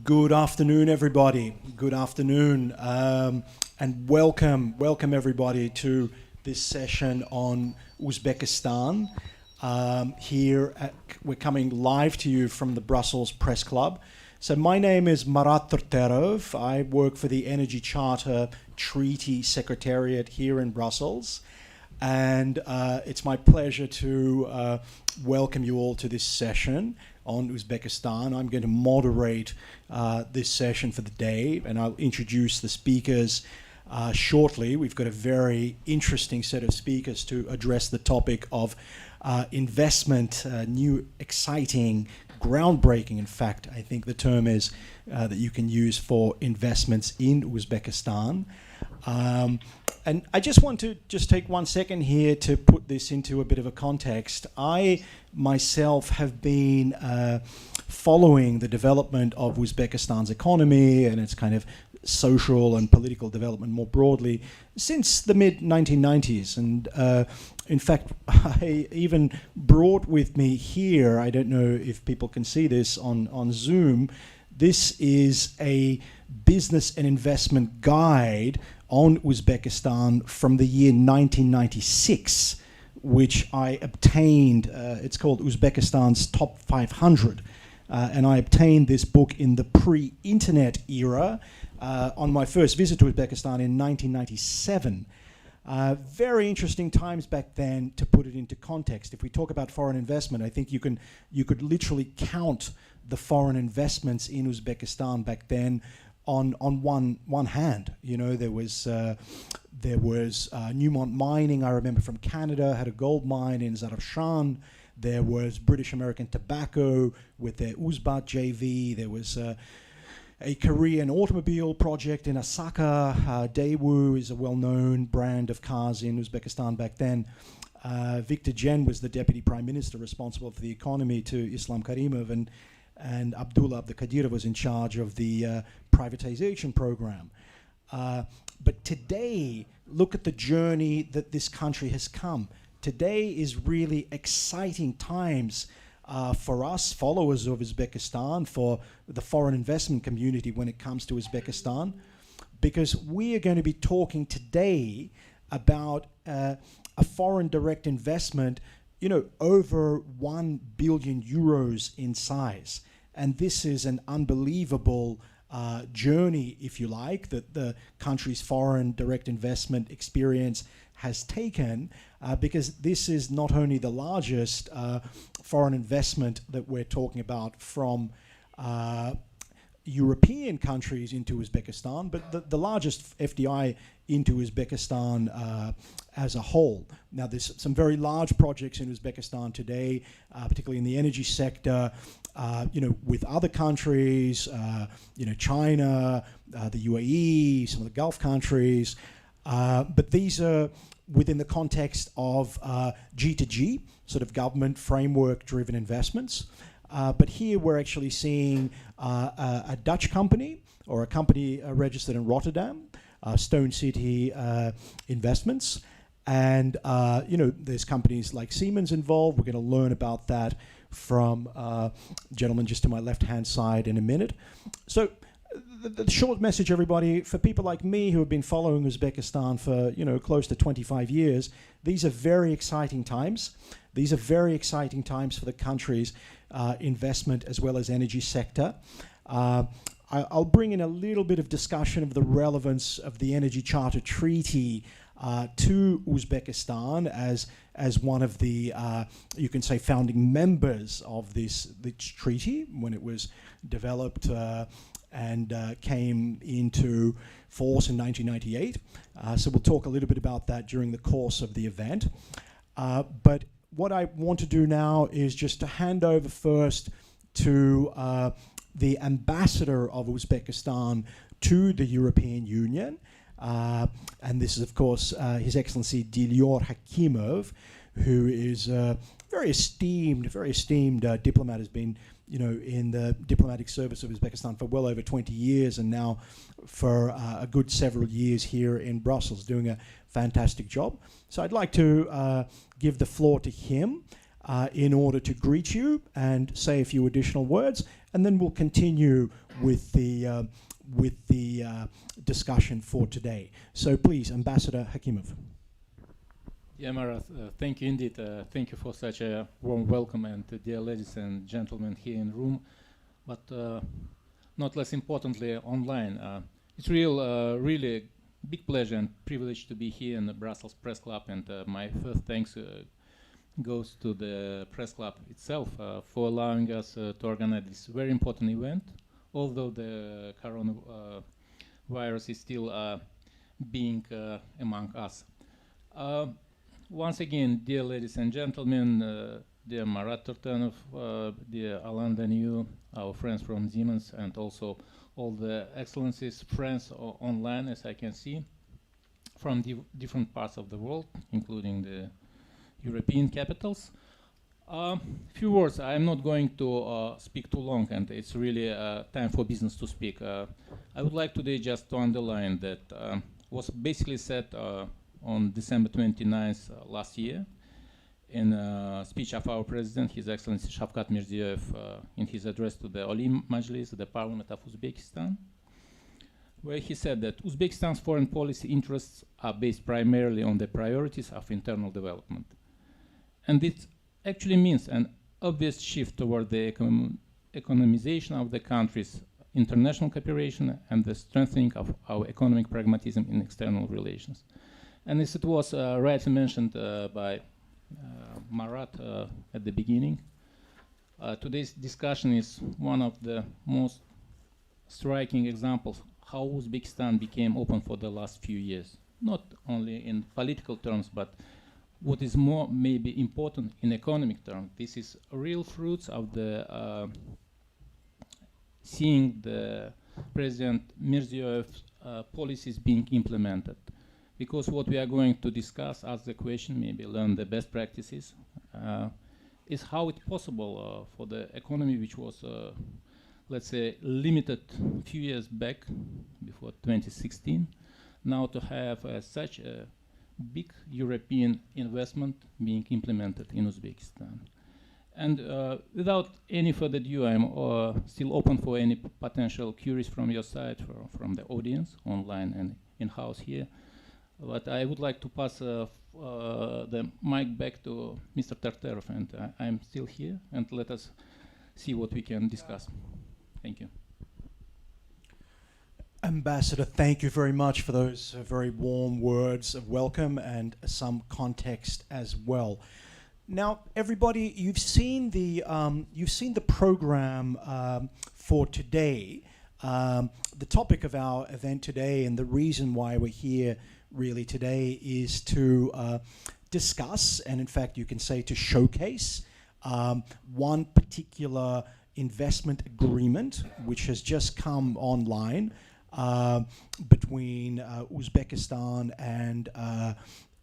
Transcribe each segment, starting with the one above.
Good afternoon, everybody. Good afternoon, and welcome everybody to this session on Uzbekistan. We're coming live to you from the Brussels Press Club. So my name is Marat Turterov. I work for the Energy Charter Treaty Secretariat here in Brussels. And it's my pleasure to welcome you all to this session on Uzbekistan. I'm going to moderate this session for the day, and I'll introduce the speakers shortly. We've got a very interesting set of speakers to address the topic of investment, new, exciting, groundbreaking, in fact, I think the term is, that you can use for investments in Uzbekistan. And I just want to take 1 second here to put this into a bit of a context. I myself have been following the development of Uzbekistan's economy and its kind of social and political development more broadly since the mid-1990s. And in fact, I even brought with me here, I don't know if people can see this on Zoom, this is a business and investment guide on Uzbekistan from the year 1996, which I obtained. It's called Uzbekistan's Top 500. And I obtained this book in the pre-internet era on my first visit to Uzbekistan in 1997. Very interesting times back then, to put it into context. If we talk about foreign investment, I think you could literally count the foreign investments in Uzbekistan back then on one hand. You know, there was Newmont Mining, I remember, from Canada, had a gold mine in Zarafshan. There was British American Tobacco with their Uzbat JV. There was a Korean automobile project in Osaka. Daewoo is a well-known brand of cars in Uzbekistan back then. Viktor Gen was the deputy prime minister responsible for the economy to Islam Karimov, and Abdullah Abdulkadirov was in charge of the privatization program. But today, look at the journey that this country has come. Today is really exciting times for us, followers of Uzbekistan, for the foreign investment community when it comes to Uzbekistan, because we are going to be talking today about a foreign direct investment, you know, over 1 billion euros in size. And this is an unbelievable journey, if you like, that the country's foreign direct investment experience has taken, because this is not only the largest foreign investment that we're talking about from European countries into Uzbekistan, but the largest FDI into Uzbekistan as a whole. Now, there's some very large projects in Uzbekistan today, particularly in the energy sector, you know, with other countries, you know, China, the UAE, some of the Gulf countries, but these are within the context of G2G, sort of government framework-driven investments. But here we're actually seeing a Dutch company, or a company registered in Rotterdam, Stone City Investments. And, you know, there's companies like Siemens involved. We're going to learn about that from a gentleman just to my left-hand side in a minute. So the short message, everybody, for people like me who have been following Uzbekistan for, you know, close to 25 years, these are very exciting times. These are very exciting times for the country's investment as well as energy sector. I'll bring in a little bit of discussion of the relevance of the Energy Charter Treaty to Uzbekistan as one of the, you can say, founding members of this treaty when it was developed and came into force in 1998. So we'll talk a little bit about that during the course of the event. But what I want to do now is just to hand over first to the ambassador of Uzbekistan to the European Union. And this is, of course, His Excellency Dilyor Hakimov, who is a very esteemed diplomat, has been, you know, in the diplomatic service of Uzbekistan for well over 20 years, and now for a good several years here in Brussels, doing a fantastic job. So I'd like to give the floor to him in order to greet you and say a few additional words, and then we'll continue with the discussion for today. So please, Ambassador Hakimov. Yeah, Marat, thank you indeed. Thank you for such a warm welcome, and dear ladies and gentlemen here in the room, but not less importantly, online. It's really big pleasure and privilege to be here in the Brussels Press Club, and my first thanks goes to the Press Club itself for allowing us to organize this very important event, although the coronavirus is still being among us. Once again, dear ladies and gentlemen, dear Marat Turtanov, dear Alain Daniou, our friends from Siemens, and also all the excellencies, friends online, as I can see, from different parts of the world, including the European capitals. Few words. I'm not going to speak too long, and it's really time for business to speak. I would like today just to underline that was basically said on December 29th last year in a speech of our president, His Excellency Shavkat Mirziyoyev, in his address to the Oli Majlis, the Parliament of Uzbekistan, where he said that Uzbekistan's foreign policy interests are based primarily on the priorities of internal development. And this actually means an obvious shift toward the economization of the country's international cooperation and the strengthening of our economic pragmatism in external relations. And as it was rightly mentioned by Marat at the beginning, today's discussion is one of the most striking examples how Uzbekistan became open for the last few years, not only in political terms, but what is more maybe important in economic terms. This is real fruits of the seeing the President Mirziyoyev's policies being implemented. Because what we are going to discuss, ask the question, maybe learn the best practices, is how it's possible for the economy, which was, let's say, limited a few years back, before 2016, now to have such a big European investment being implemented in Uzbekistan. And without any further ado, I'm still open for any potential queries from your side, from the audience, online and in-house here. But I would like to pass the mic back to Mr. Tartarov, and I'm still here, and let us see what we can discuss. Thank you. Ambassador, thank you very much for those very warm words of welcome and some context as well. Now, everybody, you've seen the program for today. The topic of our event today, and the reason why we're here really today, is to discuss, and in fact you can say to showcase, one particular investment agreement which has just come online between Uzbekistan and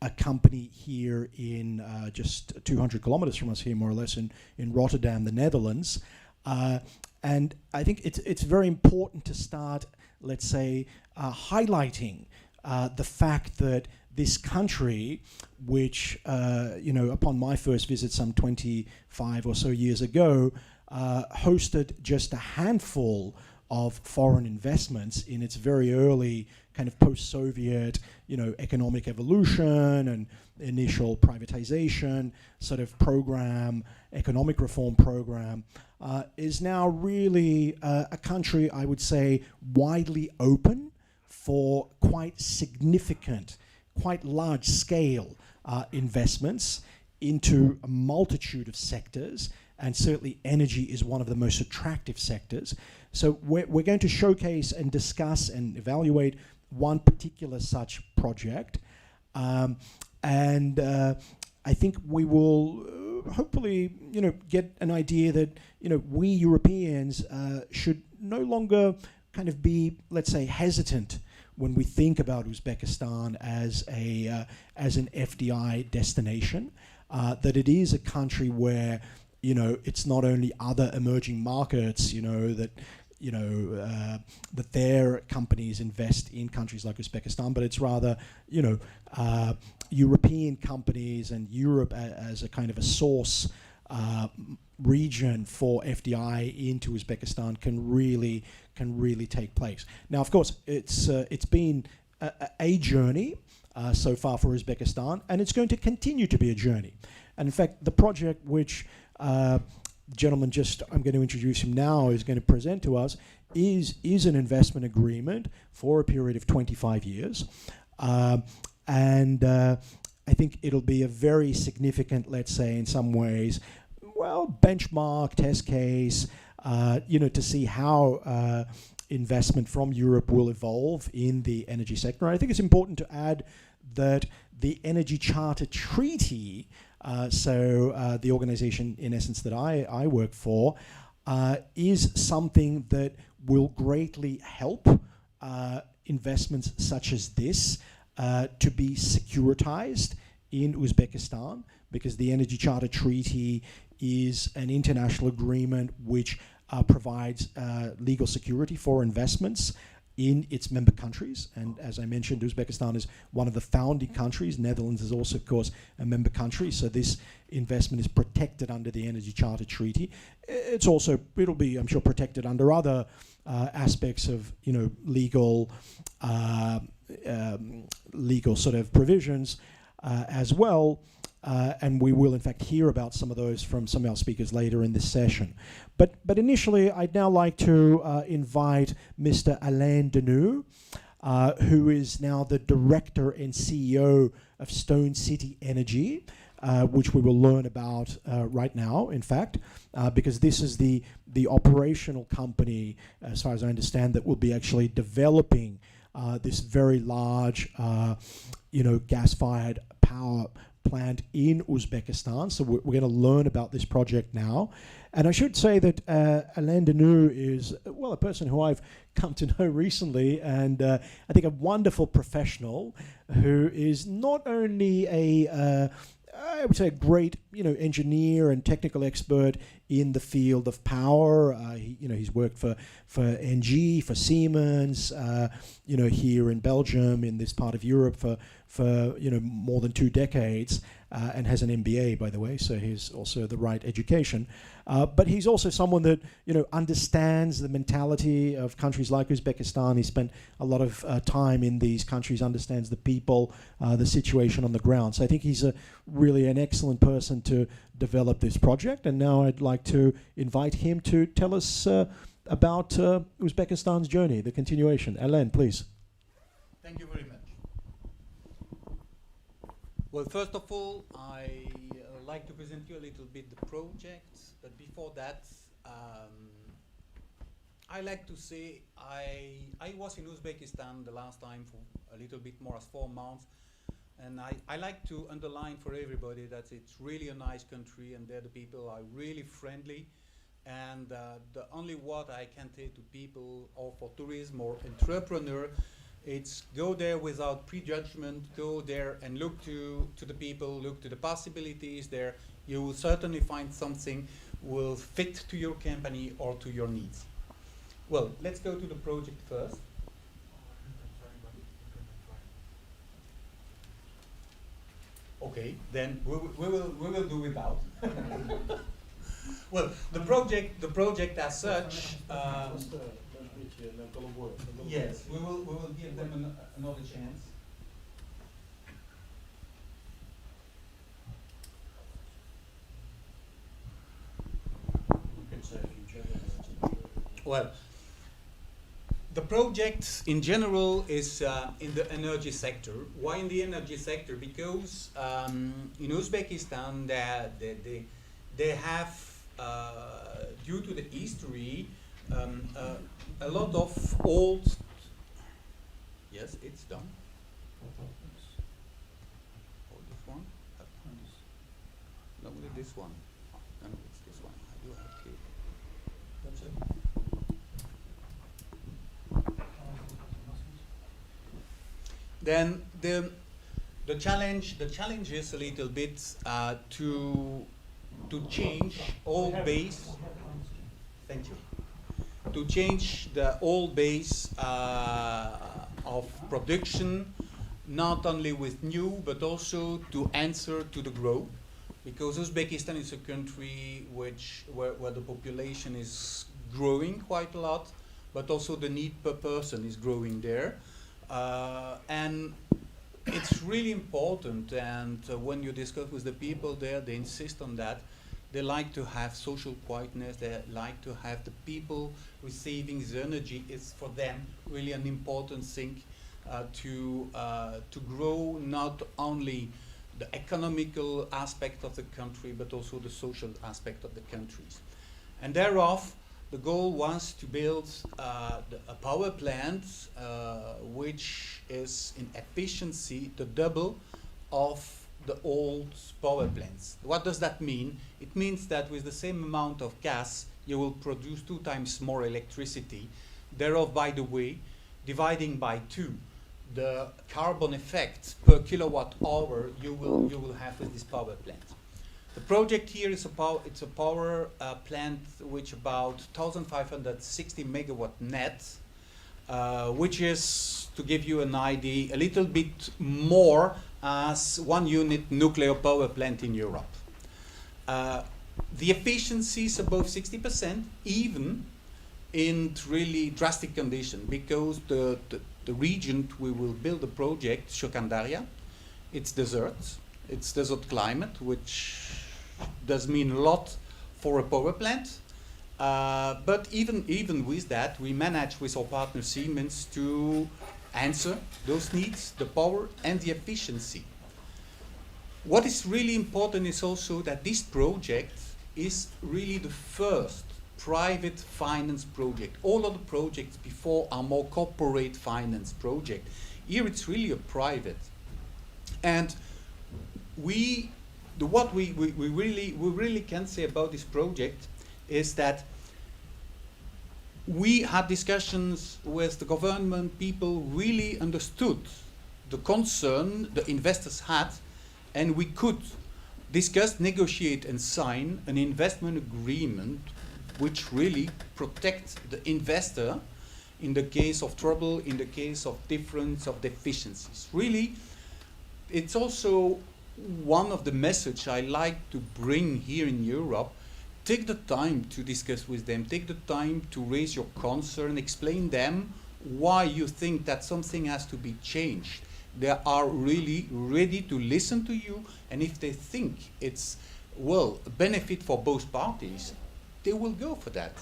a company here in just 200 kilometers from us here, more or less, in Rotterdam, the Netherlands. And I think it's very important to start, let's say, highlighting the fact that this country, which, upon my first visit some 25 or so years ago, hosted just a handful of foreign investments in its very early kind of post-Soviet, economic evolution and initial privatization sort of program, economic reform program, is now really a country, I would say, widely open for quite significant, quite large-scale investments into a multitude of sectors, and certainly energy is one of the most attractive sectors. So we're going to showcase and discuss and evaluate one particular such project. And I think we will hopefully, get an idea that, we Europeans should no longer kind of be, let's say, hesitant when we think about Uzbekistan as an FDI destination, that it is a country where, it's not only other emerging markets, that their companies invest in countries like Uzbekistan, but it's rather, European companies and Europe as a kind of a source region for FDI into Uzbekistan can really take place. Now, of course, it's been a journey so far for Uzbekistan, and it's going to continue to be a journey. And in fact, the project which gentleman I'm going to introduce him now, is going to present to us is an investment agreement for a period of 25 years. And I think it'll be a very significant, let's say, in some ways, well, benchmark, test case, to see how investment from Europe will evolve in the energy sector. And I think it's important to add that the Energy Charter Treaty, the organization, in essence, that I work for, is something that will greatly help investments such as this to be securitized in Uzbekistan, because the Energy Charter Treaty is an international agreement which provides legal security for investments in its member countries. And as I mentioned, Uzbekistan is one of the founding countries. Netherlands is also, of course, a member country. So this investment is protected under the Energy Charter Treaty. It'll be, I'm sure, protected under other aspects of, legal sort of provisions as well. And we will, in fact, hear about some of those from some of our speakers later in this session. But initially, I'd now like to invite Mr. Alain Denou, who is now the Director and CEO of Stone City Energy, which we will learn about right now, in fact, because this is the operational company, as far as I understand, that will be actually developing this very large, gas-fired power plant in Uzbekistan. So we're going to learn about this project now. And I should say that Alain Denou is, well, a person who I've come to know recently, and I think a wonderful professional who is not only I would say a great, engineer and technical expert in the field of power. He's worked for NG, for Siemens, here in Belgium, in this part of Europe for more than 2 decades, and has an MBA, by the way, so he's also the right education. But he's also someone that, understands the mentality of countries like Uzbekistan. He spent a lot of time in these countries, understands the people, the situation on the ground. So I think he's really an excellent person to develop this project. And now I'd like to invite him to tell us about Uzbekistan's journey, the continuation. Alain, please. Thank you very much. Well, first of all, I like to present you a little bit the project, but before that, I like to say I was in Uzbekistan the last time for a little bit more as 4 months, and I like to underline for everybody that it's really a nice country, and there the people are really friendly, and the only what I can say to people or for tourism or entrepreneur, it's go there without prejudgment, go there and look to the people, look to the possibilities there. You will certainly find something will fit to your company or to your needs. Well, let's go to the project first. Okay, then we will do without. Well, the project as such. Yes, we will give them another chance. Well, the project in general is in the energy sector. Why in the energy sector? Because in Uzbekistan they have, due to the history, a lot of old. Yes, it's done. Oh, this one? No, this one. No, it's this one. I do have to. That's it. Then the challenge is a little bit to change old base. Thank you. To change the old base of production, not only with new, but also to answer to the growth. because Uzbekistan is a country where the population is growing quite a lot, but also the need per person is growing there. And it's really important, and when you discuss with the people there, they insist on that. They like to have social quietness, they like to have the people receiving the energy. It's for them really an important thing to grow not only the economical aspect of the country, but also the social aspect of the countries. And thereof, the goal was to build a power plant which is in efficiency the double of the old power plants. What does that mean? It means that with the same amount of gas, you will produce 2 times more electricity. Thereof, by the way, dividing by 2, the carbon effect per kilowatt hour you will have with this power plant. The project here is it's a power plant which about 1,560 megawatt net, which is, to give you an idea, a little bit more as 1 unit nuclear power plant in Europe. The efficiency is above 60%, even in really drastic condition, because the region we will build the project, Secretariat, it's desert climate, which does mean a lot for a power plant. But even with that, we manage with our partner Siemens to answer those needs, the power and the efficiency. What is really important is also that this project is really the first private finance project. All of the projects before are more corporate finance project. Here it's really a private. And what we really can say about this project is that we had discussions with the government. People really understood the concern the investors had, and we could discuss, negotiate, and sign an investment agreement which really protects the investor in the case of trouble, in the case of difference of deficiencies. Really, it's also one of the messages I like to bring here in Europe. Take the time to discuss with them, take the time to raise your concern, explain them why you think that something has to be changed. They are really ready to listen to you, and if they think it's, well, a benefit for both parties, they will go for that.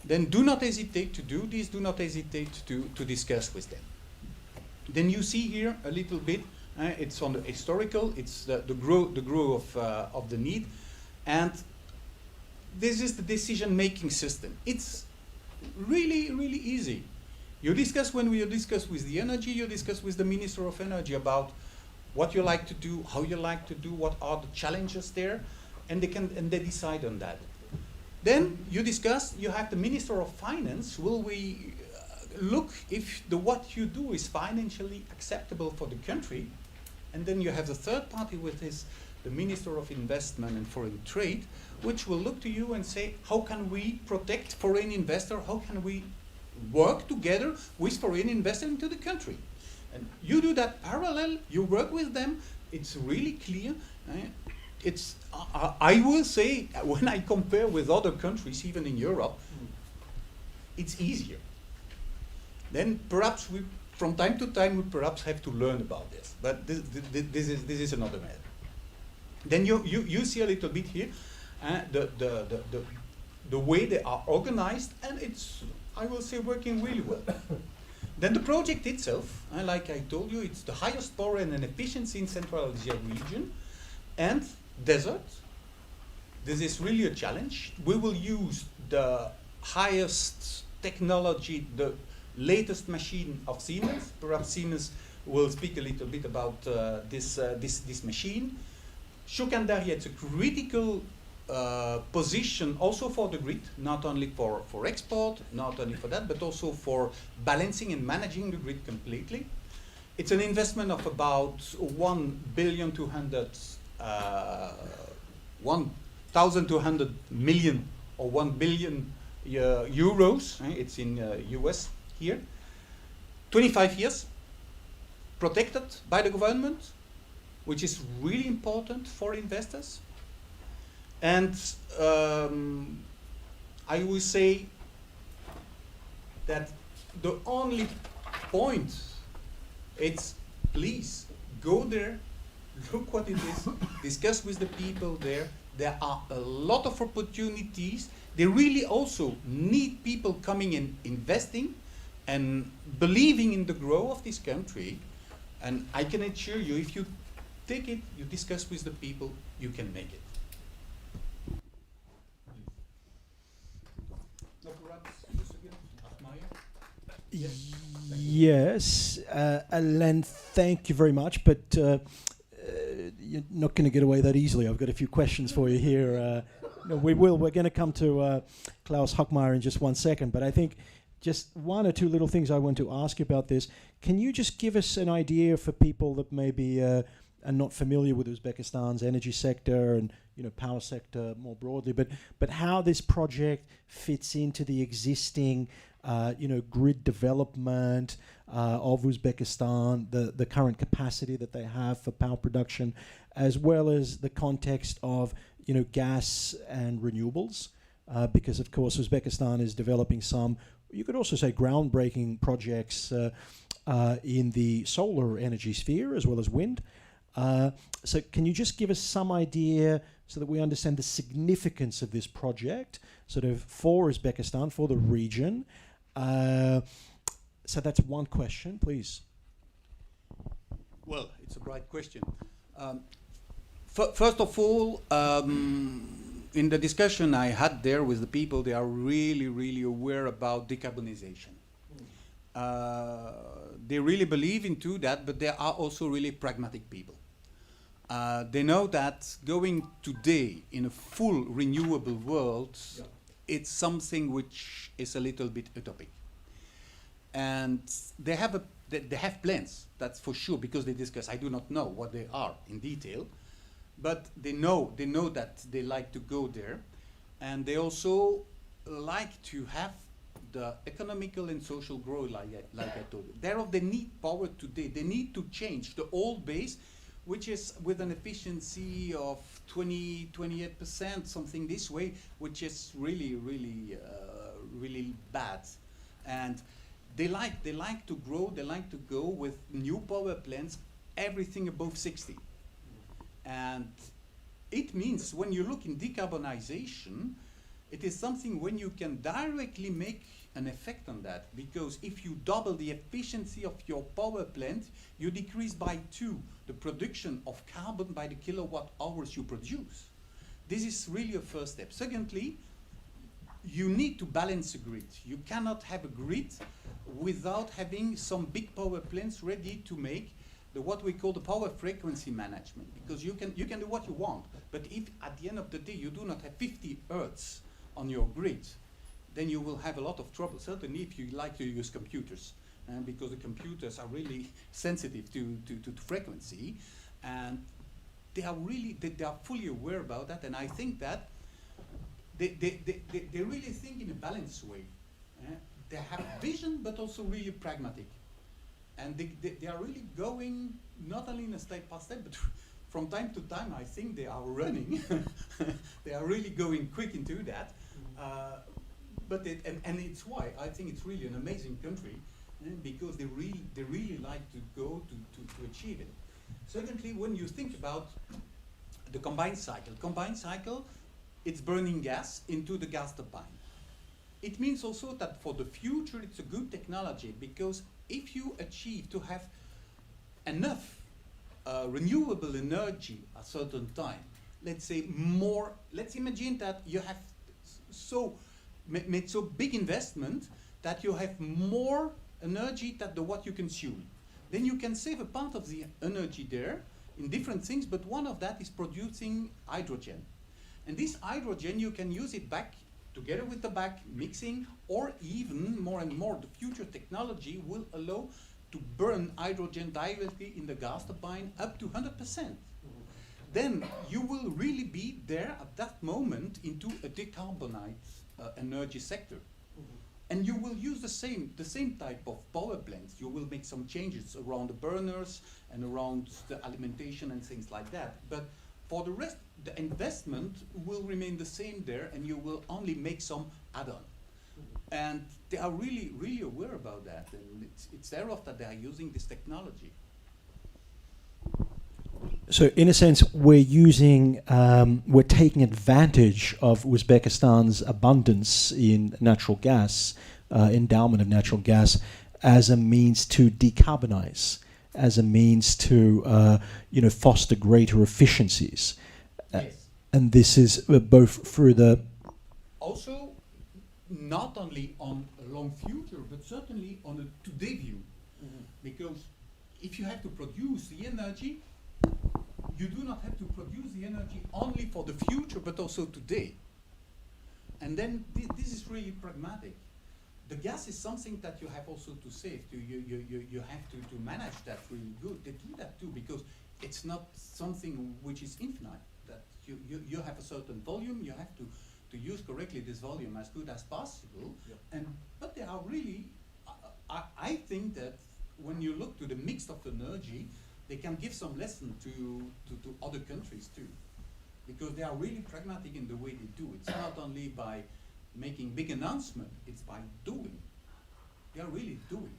Then do not hesitate to do this, do not hesitate to discuss with them. Then you see here a little bit, it's on the historical, it's the growth of the need, and this is the decision-making system. It's really, really easy. You discuss, when you discuss with the energy, you discuss with the Minister of Energy about what you like to do, how you like to do, what are the challenges there, and they decide on that. Then you discuss, you have the Minister of Finance, will we look if what you do is financially acceptable for the country, and then you have the third party with the Minister of Investment and Foreign Trade, which will look to you and say, how can we protect foreign investor, how can we work together with foreign investors into the country? And you do that parallel, you work with them, it's really clear. I will say, when I compare with other countries, even in Europe, it's easier. Then perhaps from time to time, we perhaps have to learn about this. But this is another matter. Then you see a little bit here the way they are organized, and it's, I will say, working really well. Then the project itself, like I told you, it's the highest power and efficiency in Central Asia region, and desert. This is really a challenge. We will use the highest technology, the latest machine of Siemens. Perhaps Siemens will speak a little bit about this machine. Secretariat is a critical position also for the grid, not only for export, not only for that, but also for balancing and managing the grid completely. It's an investment of about 1,200 million or 1 billion euros. It's in US here. 25 years, protected by the government, which is really important for investors. And I will say that the only point, it's please go there, look what it is, discuss with the people there. There are a lot of opportunities. They really also need people coming in, investing and believing in the growth of this country. And I can assure you, if you take it, you discuss with the people, you can make it. Yes, Alain, thank you very much, but you're not going to get away that easily. I've got a few questions for you here. No, we will. We're going to come to Klaus Hockmeyer in just one second, but I think just one or two little things I want to ask you about this. Can you just give us an idea for people that maybe are not familiar with Uzbekistan's energy sector and power sector more broadly, but how this project fits into the existing grid development of Uzbekistan, the current capacity that they have for power production, as well as the context of gas and renewables, because of course Uzbekistan is developing some, you could also say, groundbreaking projects in the solar energy sphere as well as wind. So can you just give us some idea so that we understand the significance of this project sort of for Uzbekistan, for the region? So that's one question, please. Well, it's a bright question. First of all, in the discussion I had there with the people, they are really, really aware about decarbonization. They really believe into that, but they are also really pragmatic people. They know that going today in a full renewable world, it's something which is a little bit utopic. And they have plans, that's for sure, because they discuss. I do not know what they are in detail, but they know that they like to go there, and they also like to have the economical and social growth, like I told you. Therefore, they need power today. They need to change the old base, which is with an efficiency of 28%, something this way, which is really, really, really bad. And they like to grow. They like to go with new power plants, everything above 60. And it means when you look in decarbonization, it is something when you can directly make an effect on that, because if you double the efficiency of your power plant, you decrease by 2 the production of carbon by the kilowatt hours you produce. This is really a first step. Secondly, you need to balance a grid. You cannot have a grid without having some big power plants ready to make what we call the power frequency management, because you can do what you want, but if at the end of the day you do not have 50 Hertz on your grid, then you will have a lot of trouble, certainly if you like to use computers, because the computers are really sensitive to frequency, and they are fully aware about that, and I think that they really think in a balanced way. They have vision, but also really pragmatic. And they are really going not only in a step by step, but from time to time, I think they are running. They are really going quick into that. But it's why I think it's really an amazing country, because they really like to go to achieve it. Secondly, when you think about the combined cycle, it's burning gas into the gas turbine. It means also that for the future, it's a good technology, because if you achieve to have enough renewable energy at a certain time, let's say more, let's imagine that you have made so big investment that you have more energy than what you consume. Then you can save a part of the energy there in different things, but one of that is producing hydrogen. And this hydrogen, you can use it back together with the back mixing, or even more and more, the future technology will allow to burn hydrogen directly in the gas turbine up to 100%. Then you will really be there at that moment into a decarbonized energy sector. And you will use the same type of power plants. You will make some changes around the burners and around the alimentation and things like that. But for the rest, the investment will remain the same there, and you will only make some add-on. And they are really, really aware about that, and it's thereof that they are using this technology. So in a sense, we're taking advantage of Uzbekistan's abundance in natural gas, endowment of natural gas, as a means to decarbonize, as a means to foster greater efficiencies. Yes. And this is both through the... Also, not only on a long future, but certainly on a today view. Mm-hmm. Because if you have to produce the energy, you do not have to produce the energy only for the future, but also today. And then this is really pragmatic. The gas is something that you have also to save. You have to manage that really good. They do that too, because it's not something which is infinite. That you have a certain volume, you have to use correctly this volume as good as possible. Yep. But they are really, I think that when you look to the mix of energy, they can give some lesson to other countries too, because they are really pragmatic in the way they do. It's not only by making big announcement, it's by doing. They are really doing.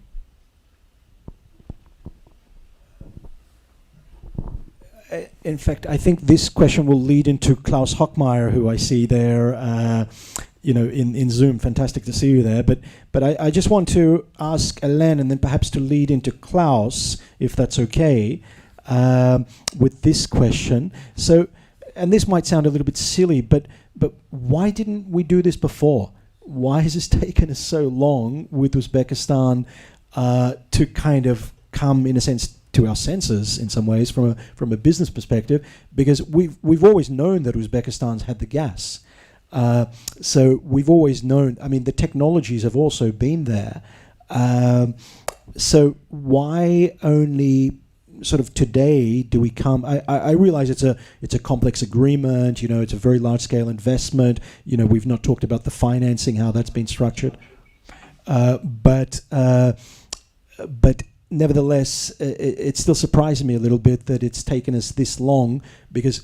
In fact, I think this question will lead into Klaus Hockmeyer, who I see there, in Zoom. Fantastic to see you there. But I just want to ask Alain, and then perhaps to lead into Klaus, if that's okay, with this question. So, and this might sound a little bit silly, but why didn't we do this before? Why has this taken us so long with Uzbekistan to kind of come, in a sense, to our senses in some ways from a business perspective? Because we've always known that Uzbekistan's had the gas. So we've always known, I mean, the technologies have also been there. So why only sort of today do we come? I realize it's a complex agreement, it's a very large scale investment. We've not talked about the financing, how that's been structured. But nevertheless, it still surprises me a little bit that it's taken us this long, because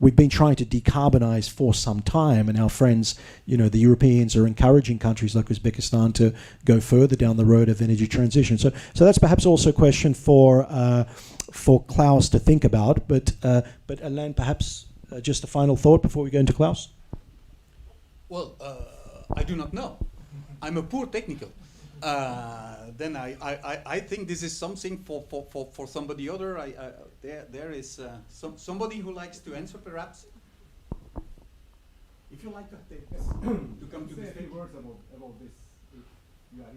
we've been trying to decarbonize for some time, and our friends, the Europeans, are encouraging countries like Uzbekistan to go further down the road of energy transition. So that's perhaps also a question for Klaus to think about. But Alain, perhaps just a final thought before we go into Klaus. Well, I do not know. I'm a poor technical. Then I think this is something for somebody other. There is somebody who likes to answer, perhaps. If you like to take this, to come to the stage. Words about this, if you are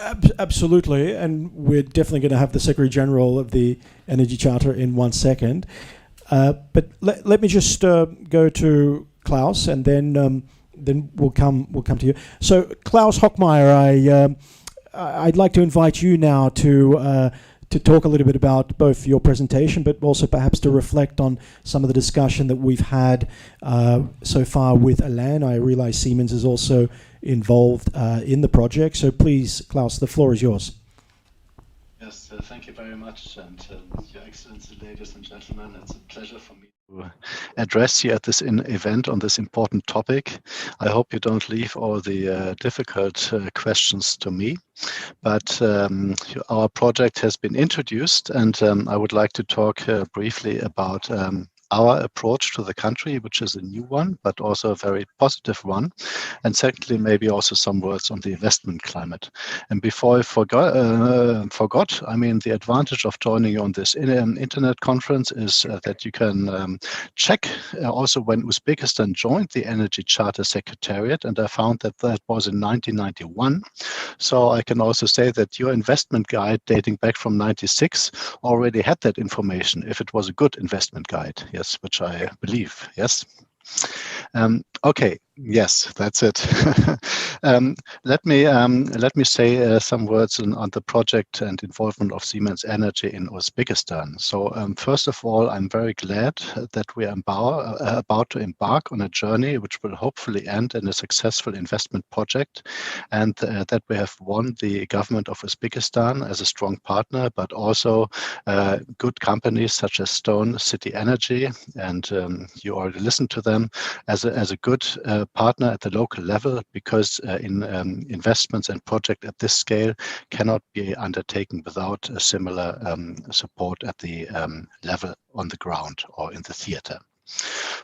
interested. Absolutely, and we're definitely going to have the Secretary General of the Energy Charter in 1 second. But let me just go to Klaus, and then we'll come to you. So Klaus Hockmeyer, I'd like to invite you now to talk a little bit about both your presentation, but also perhaps to reflect on some of the discussion that we've had so far with Alain. I realize Siemens is also involved in the project. So please, Klaus, the floor is yours. Yes, thank you very much, and Your Excellency, ladies and gentlemen, it's a pleasure for me to address you at this event on this important topic. I hope you don't leave all the difficult questions to me, but our project has been introduced, and I would like to talk briefly about our approach to the country, which is a new one, but also a very positive one. And secondly, maybe also some words on the investment climate. And before I forgot, I mean, the advantage of joining you on this internet conference is that you can check also when Uzbekistan joined the Energy Charter Secretariat, and I found that that was in 1991. So I can also say that your investment guide dating back from 96 already had that information, if it was a good investment guide. Yes, which I believe, yes. Okay, yes, that's it. Let me say some words on the project and involvement of Siemens Energy in Uzbekistan. So first of all, I'm very glad that we are about to embark on a journey which will hopefully end in a successful investment project, and that we have won the government of Uzbekistan as a strong partner, but also good companies such as Stone City Energy, and you already listened to them, as a good partner at the local level, because investments and projects at this scale cannot be undertaken without a similar support at the level on the ground or in the theater.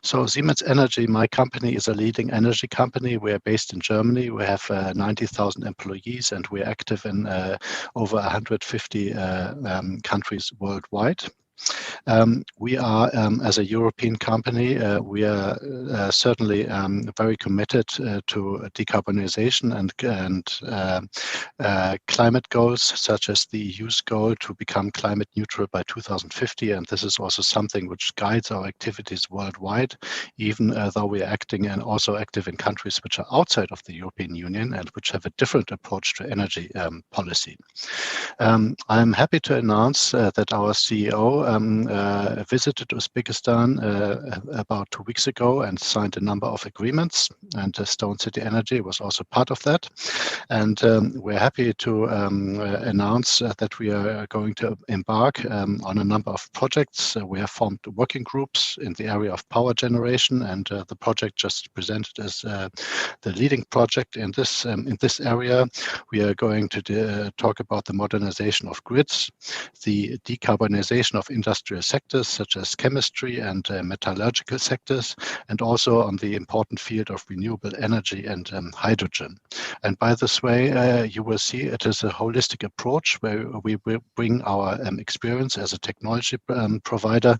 So Siemens Energy, my company, is a leading energy company. We are based in Germany. We have 90,000 employees, and we're active in over 150 countries worldwide. We are, as a European company, we are certainly very committed to decarbonization and climate goals, such as the EU's goal to become climate neutral by 2050. And this is also something which guides our activities worldwide, even though we are acting and also active in countries which are outside of the European Union and which have a different approach to energy policy. I'm happy to announce that our CEO visited Uzbekistan about 2 weeks ago and signed a number of agreements, and Stone City Energy was also part of that. And we're happy to announce that we are going to embark on a number of projects. We have formed working groups in the area of power generation, and the project just presented as the leading project in this area. We are going to talk about the modernization of grids, the decarbonization of industrial sectors such as chemistry and metallurgical sectors, and also on the important field of renewable energy and hydrogen. And by this way, you will see it is a holistic approach where we will bring our experience as a technology provider.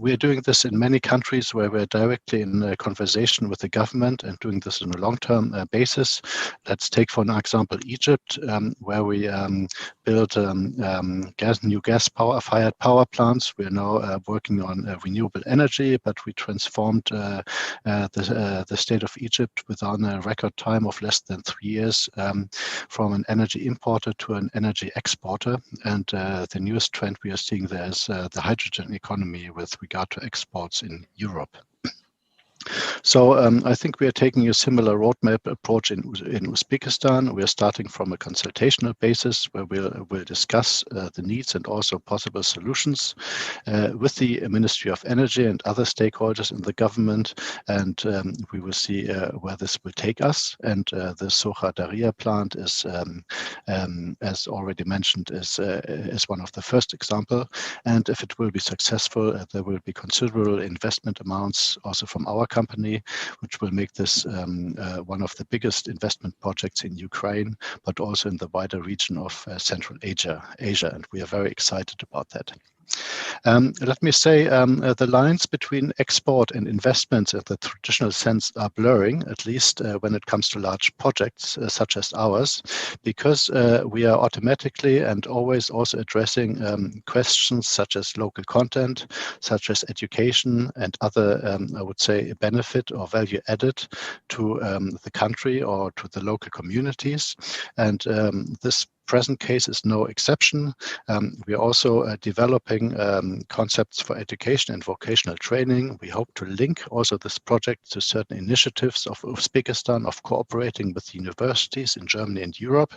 We are doing this in many countries where we're directly in conversation with the government and doing this on a long-term basis. Let's take, for an example, Egypt, where we built new gas-fired power plants. We are now working on renewable energy, but we transformed the state of Egypt within a record time of less than 3 years from an energy importer to an energy exporter. And the newest trend we are seeing there is the hydrogen economy with regard to exports in Europe. So I think we are taking a similar roadmap approach in Uzbekistan. We are starting from a consultational basis where we'll discuss the needs and also possible solutions with the Ministry of Energy and other stakeholders in the government, and we will see where this will take us. And the Secretariat plant is, as already mentioned, is one of the first example. And if it will be successful, there will be considerable investment amounts also from our company, which will make this one of the biggest investment projects in Ukraine, but also in the wider region of Central Asia, and we are very excited about that. Let me say the lines between export and investments in the traditional sense are blurring, at least when it comes to large projects such as ours, because we are automatically and always also addressing questions such as local content, such as education and other, I would say, benefit or value added to the country or to the local communities. And this present case is no exception. We are also developing concepts for education and vocational training. We hope to link also this project to certain initiatives of Uzbekistan of cooperating with universities in Germany and Europe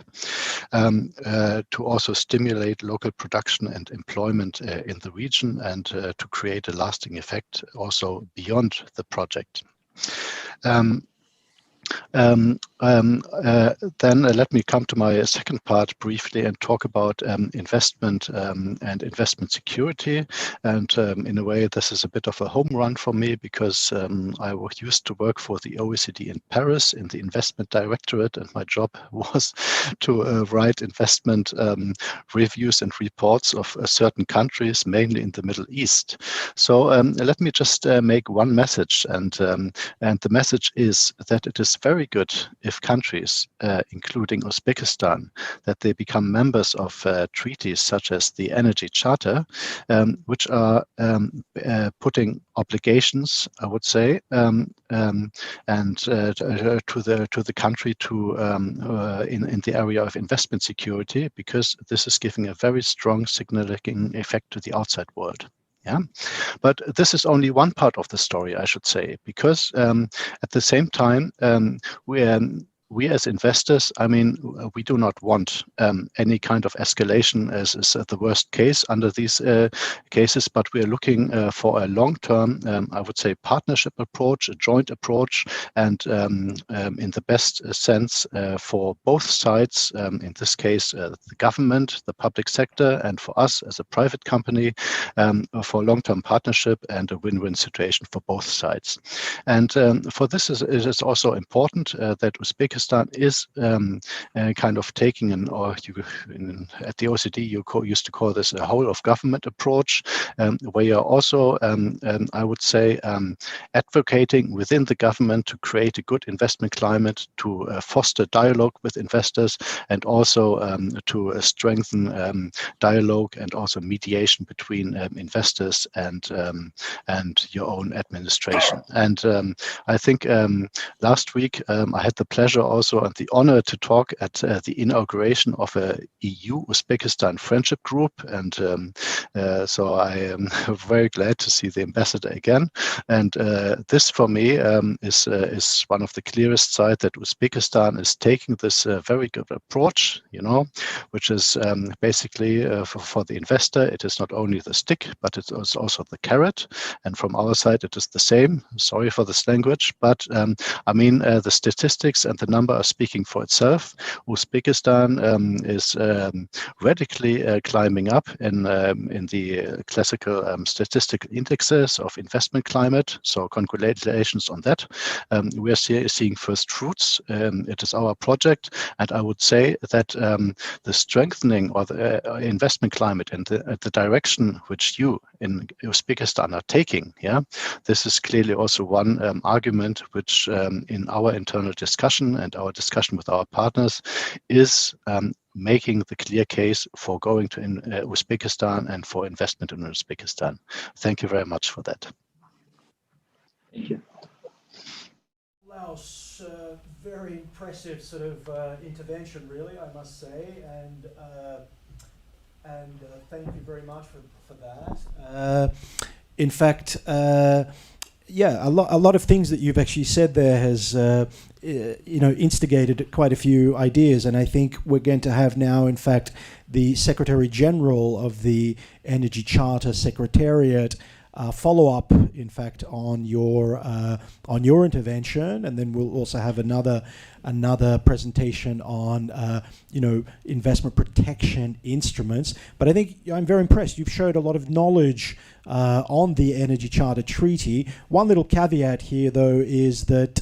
to also stimulate local production and employment in the region and to create a lasting effect also beyond the project. Then let me come to my second part briefly and talk about investment and investment security. And in a way, this is a bit of a home run for me because I used to work for the OECD in Paris in the investment directorate, and my job was to write investment reviews and reports of certain countries, mainly in the Middle East. So let me just make one message, and the message is that it is is very good if countries, including Uzbekistan, that they become members of treaties such as the Energy Charter, which are putting obligations, I would say, and to the country to in the area of investment security, because this is giving a very strong signaling effect to the outside world. Yeah, but this is only one part of the story, I should say, because at the same time, we as investors, I mean, we do not want any kind of escalation as is the worst case under these cases, but we are looking for a long-term, I would say, partnership approach, a joint approach, and in the best sense for both sides, in this case, the government, the public sector, and for us as a private company, for long-term partnership and a win-win situation for both sides. And for this, it is also important that Uzbekistan is kind of taking at the OECD you used to call this a whole of government approach, where you're also, I would say, advocating within the government to create a good investment climate, to foster dialogue with investors, and also to strengthen dialogue and also mediation between investors and your own administration. And I think last week I had the pleasure also and the honor to talk at the inauguration of a EU-Uzbekistan friendship group, and so I am very glad to see the ambassador again. And this, for me, is one of the clearest signs that Uzbekistan is taking this very good approach, you know, which is basically for the investor, it is not only the stick, but it is also the carrot. And from our side, it is the same. Sorry for this language, but I mean, the statistics and the number are speaking for itself. Uzbekistan is radically climbing up in the classical statistical indexes of investment climate. So congratulations on that. We are seeing first fruits. It is our project, and I would say that the strengthening of the investment climate and the direction which you in Uzbekistan are taking, yeah, this is clearly also one argument which in our internal discussion and our discussion with our partners is making the clear case for going to Uzbekistan and for investment in Uzbekistan. Thank you very much for that. Thank you. Laos, very impressive sort of intervention, really, I must say, and thank you very much for that. In fact, yeah, a lot of things that you've actually said there has instigated quite a few ideas, and I think we're going to have now, in fact, the Secretary General of the Energy Charter Secretariat follow up, in fact, on your intervention, and then we'll also have another presentation on investment protection instruments. But I think I'm very impressed. You've showed a lot of knowledge on the Energy Charter Treaty. One little caveat here, though, is that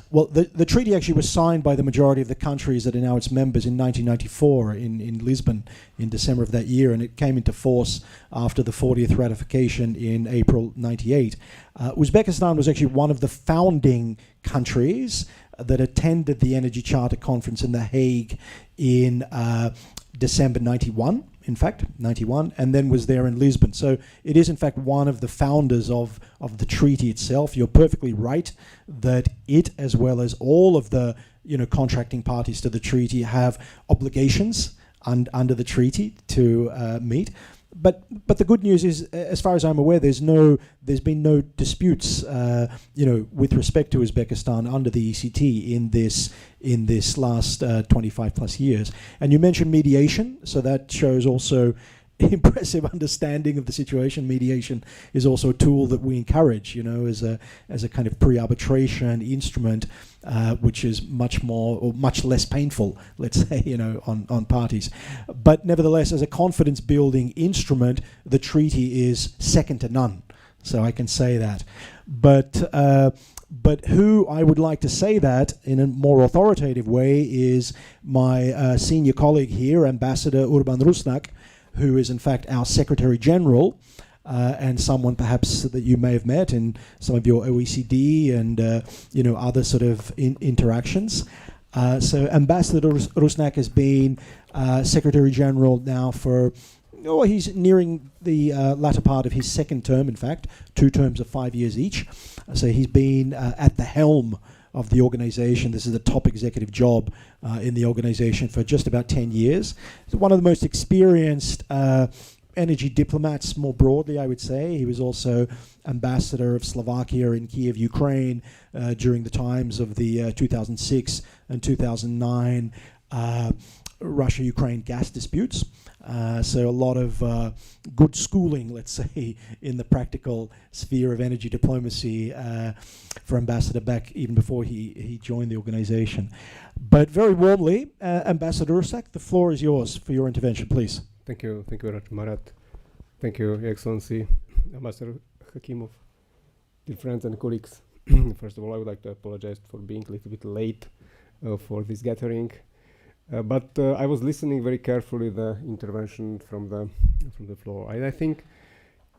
the treaty actually was signed by the majority of the countries that are now its members in 1994 in Lisbon in December of that year, and it came into force after the 40th ratification in April '98. Uzbekistan was actually one of the founding countries that attended the Energy Charter Conference in The Hague in December '91. In fact, 91, and then was there in Lisbon. So it is, in fact, one of the founders of the treaty itself. You're perfectly right that it, as well as all of the contracting parties to the treaty, have obligations under the treaty to meet. But the good news is, as far as I'm aware, there's been no disputes, with respect to Uzbekistan under the ECT in this last 25 plus years. And you mentioned mediation, so that shows also impressive understanding of the situation. Mediation is also a tool that we encourage, as a kind of pre-arbitration instrument, which is much less painful, let's say, on parties. But nevertheless, as a confidence-building instrument, the treaty is second to none. So I can say that. But who I would like to say that in a more authoritative way is my senior colleague here, Ambassador Urban Rusnak, who is in fact our Secretary General. and someone perhaps that you may have met in some of your OECD and other sort of interactions. So Ambassador Rusnak has been Secretary General now for, he's nearing the latter part of his second term, in fact, 2 terms of 5 years each. So he's been at the helm of the organization. This is a top executive job in the organization for just about 10 years. He's one of the most experienced energy diplomats more broadly, I would say. He was also ambassador of Slovakia in Kiev, Ukraine during the times of the 2006 and 2009 Russia-Ukraine gas disputes. So a lot of good schooling, let's say, in the practical sphere of energy diplomacy for Ambassador back even before he joined the organization. But very warmly, Ambassador Rusak, the floor is yours for your intervention, please. Thank you very much, Marat. Thank you, Your Excellency, Ambassador Hakimov, dear friends and colleagues. First of all, I would like to apologize for being a little bit late for this gathering. But I was listening very carefully the intervention from the floor. I think,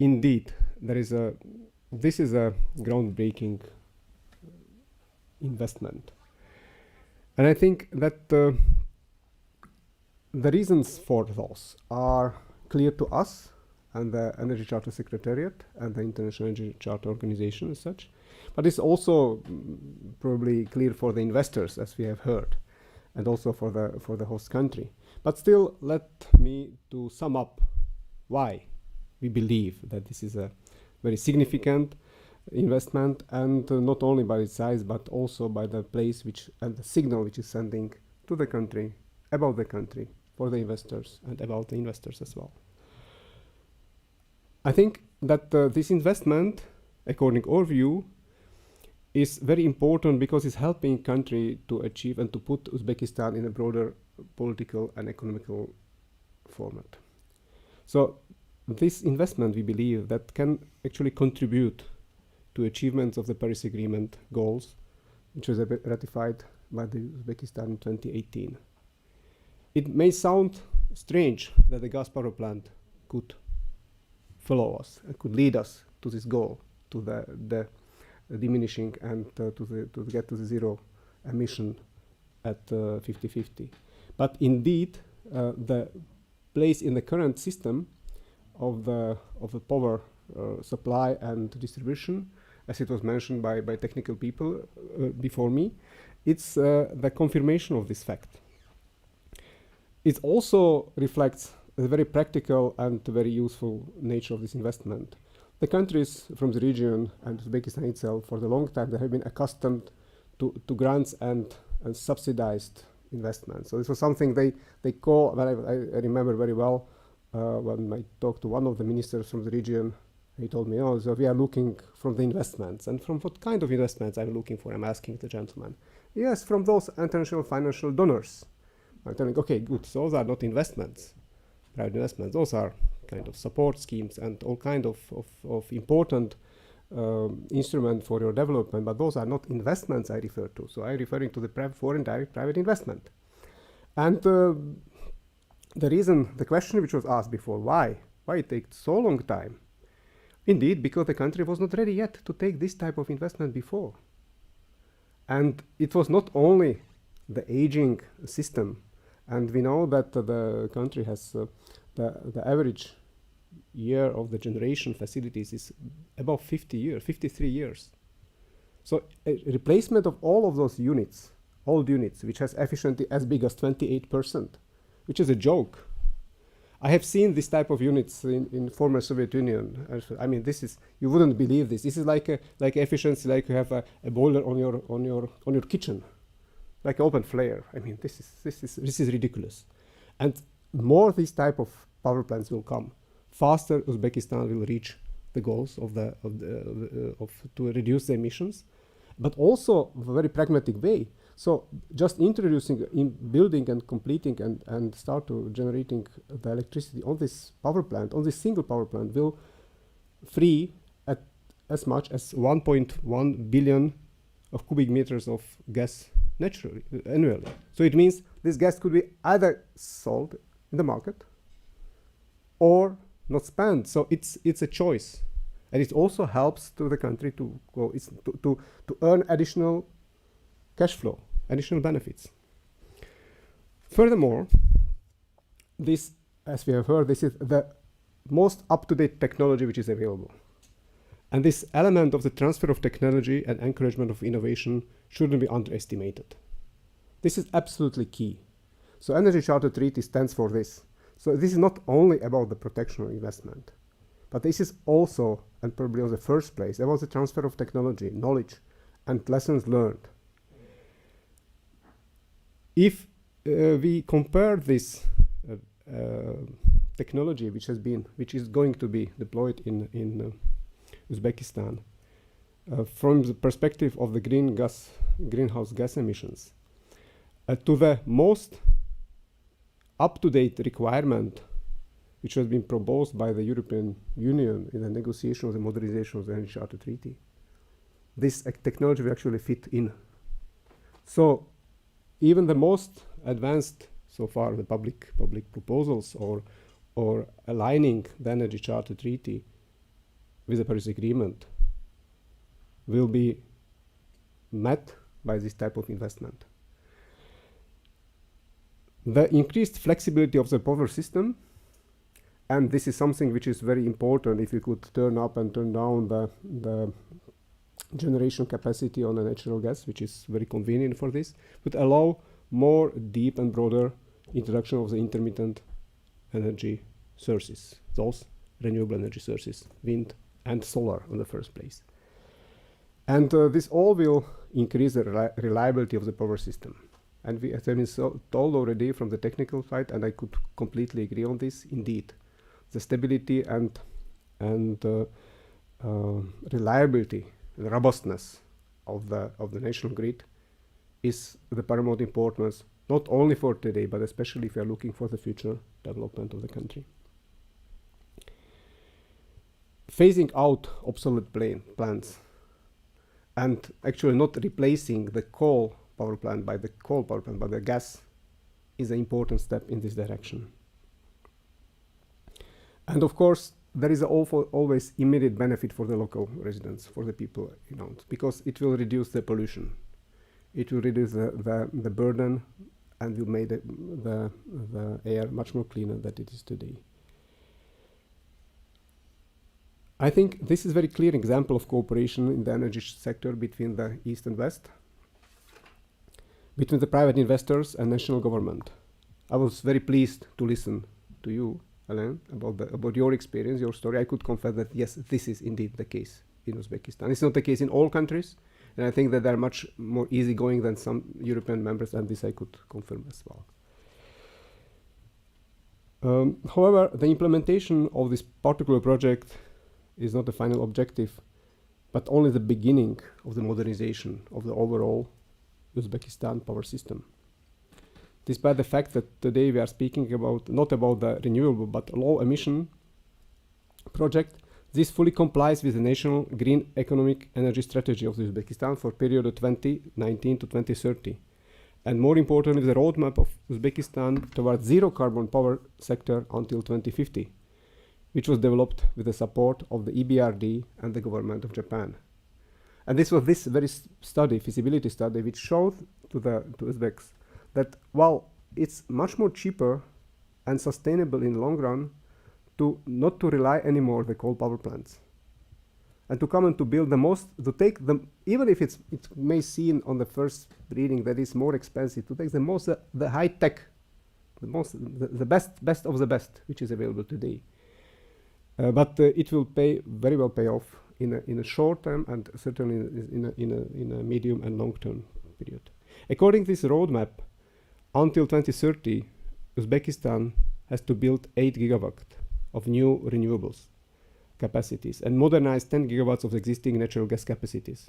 indeed, this is a groundbreaking investment, and I think that the reasons for those are clear to us and the Energy Charter Secretariat and the International Energy Charter Organization as such, but it's also probably clear for the investors, as we have heard, and also for the host country. But still, let me to sum up why we believe that this is a very significant investment, and not only by its size, but also by the place and the signal which is sending to the country, about the country, for the investors, and about the investors as well. I think that this investment, according to our view, is very important because it's helping country to achieve and to put Uzbekistan in a broader political and economical format. So this investment, we believe, that can actually contribute to achievements of the Paris Agreement goals, which was ratified by the Uzbekistan in 2018. It may sound strange that the gas power plant could follow us and could lead us to this goal, to the diminishing and to get to the zero emission at 50-50. But indeed, the place in the current system of the power supply and distribution, as it was mentioned by technical people before me, it's the confirmation of this fact. It also reflects the very practical and very useful nature of this investment. The countries from the region and Uzbekistan itself, for the long time, they have been accustomed to grants and subsidized investments. So this was something they call, well, I remember very well when I talked to one of the ministers from the region. He told me, so we are looking from the investments. And from what kind of investments I'm looking for? I'm asking the gentleman. Yes, from those international financial donors. I'm telling, okay, good, so those are not investments, private investments. Those are kind of support schemes and all kind of important instrument for your development, but those are not investments I refer to. So I'm referring to the foreign direct private investment. And the question which was asked before, why it takes so long time? Indeed, because the country was not ready yet to take this type of investment before. And it was not only the aging system, and we know that the country has the average year of the generation facilities is about 53 years. So a replacement of all of those units, old units, which has efficiency as big as 28%, which is a joke. I have seen this type of units in former Soviet Union. I mean, this is, you wouldn't believe this. This is like efficiency, like you have a boiler on your kitchen, like open flare. I mean, this is ridiculous. And more these type of power plants will come, faster Uzbekistan will reach the goals to reduce the emissions, but also a very pragmatic way. So just introducing, building and completing and start to generating the electricity on this power plant, on this single power plant, will free at as much as 1.1 billion of cubic meters of gas naturally, annually. So it means this gas could be either sold in the market or not spend. So it's a choice, and it also helps to the country to go to earn additional cash flow, additional benefits. Furthermore, this, as we have heard, this is the most up-to-date technology which is available. And this element of the transfer of technology and encouragement of innovation shouldn't be underestimated. This is absolutely key. So Energy Charter Treaty stands for this. So this is not only about the protection of investment, but this is also, and probably in the first place, about the transfer of technology, knowledge, and lessons learned. If we compare this technology which is going to be deployed in Uzbekistan from the perspective of the greenhouse gas emissions to the most up-to-date requirement which has been proposed by the European Union in the negotiation of the modernization of the Energy Charter Treaty, this technology will actually fit in. So even the most advanced so far, the public proposals or aligning the Energy Charter Treaty with the Paris Agreement will be met by this type of investment. The increased flexibility of the power system, and this is something which is very important if you could turn up and turn down the generation capacity on the natural gas, which is very convenient for this, would allow more deep and broader introduction of the intermittent energy sources, those renewable energy sources, wind and solar in the first place. And this all will increase the reliability of the power system. And we, as I have been told already from the technical side, and I could completely agree on this, indeed, the stability and reliability, the robustness of the national grid is the paramount importance, not only for today, but especially if we are looking for the future development of the country. Phasing out obsolete plants and actually not replacing the coal power plant by the gas is an important step in this direction. And of course, there is always immediate benefit for the local residents, for the people around, because it will reduce the pollution. It will reduce the burden and will make the air much more cleaner than it is today. I think this is a very clear example of cooperation in the energy sector between the East and West, between the private investors and national government. I was very pleased to listen to you, Alain, about your experience, your story. I could confess that yes, this is indeed the case in Uzbekistan. It's not the case in all countries, and I think that they're much more easygoing than some European members, and this I could confirm as well. However, the implementation of this particular project is not the final objective, but only the beginning of the modernization of the overall Uzbekistan power system. Despite the fact that today we are speaking about not about the renewable but low emission project, this fully complies with the national green economic energy strategy of Uzbekistan for period of 2019 to 2030. And more importantly, the roadmap of Uzbekistan towards zero carbon power sector until 2050, which was developed with the support of the EBRD and the government of Japan. And this was this very feasibility study, which showed to Uzbeks that while it's much more cheaper and sustainable in the long run to not to rely anymore the coal power plants, and to come and to build the most, to take them, even if it may seem on the first reading that it's more expensive, to take the most, the high tech, the best of the best, which is available today. But it will very well pay off in a short term and certainly in a medium and long term period. According to this roadmap, until 2030, Uzbekistan has to build 8 gigawatts of new renewables capacities and modernize 10 gigawatts of existing natural gas capacities,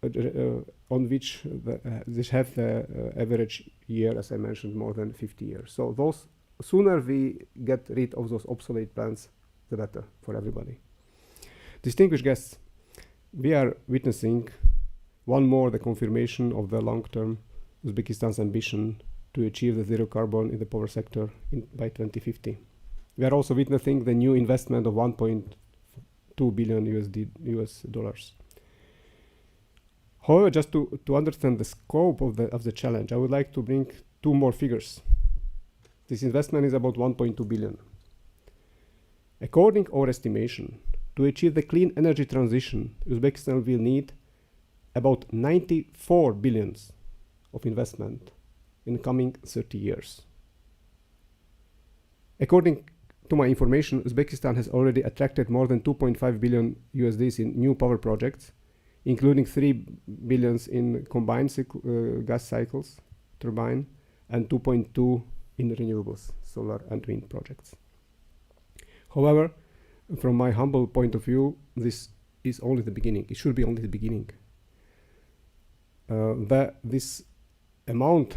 on which they have the average year, as I mentioned, more than 50 years. So those sooner we get rid of those obsolete plants, the better for everybody. Distinguished guests, we are witnessing one more the confirmation of the long-term Uzbekistan's ambition to achieve the zero carbon in the power sector by 2050. We are also witnessing the new investment of 1.2 billion US dollars. However, just to understand the scope of the challenge, I would like to bring two more figures. This investment is about 1.2 billion. According to our estimation, to achieve the clean energy transition, Uzbekistan will need about 94 billions of investment in the coming 30 years. According to my information, Uzbekistan has already attracted more than 2.5 billion USDs in new power projects, including 3 billions in combined gas cycles, turbine, and 2.2 in renewables, solar and wind projects. However, from my humble point of view, this is only the beginning. It should be only the beginning. This amount,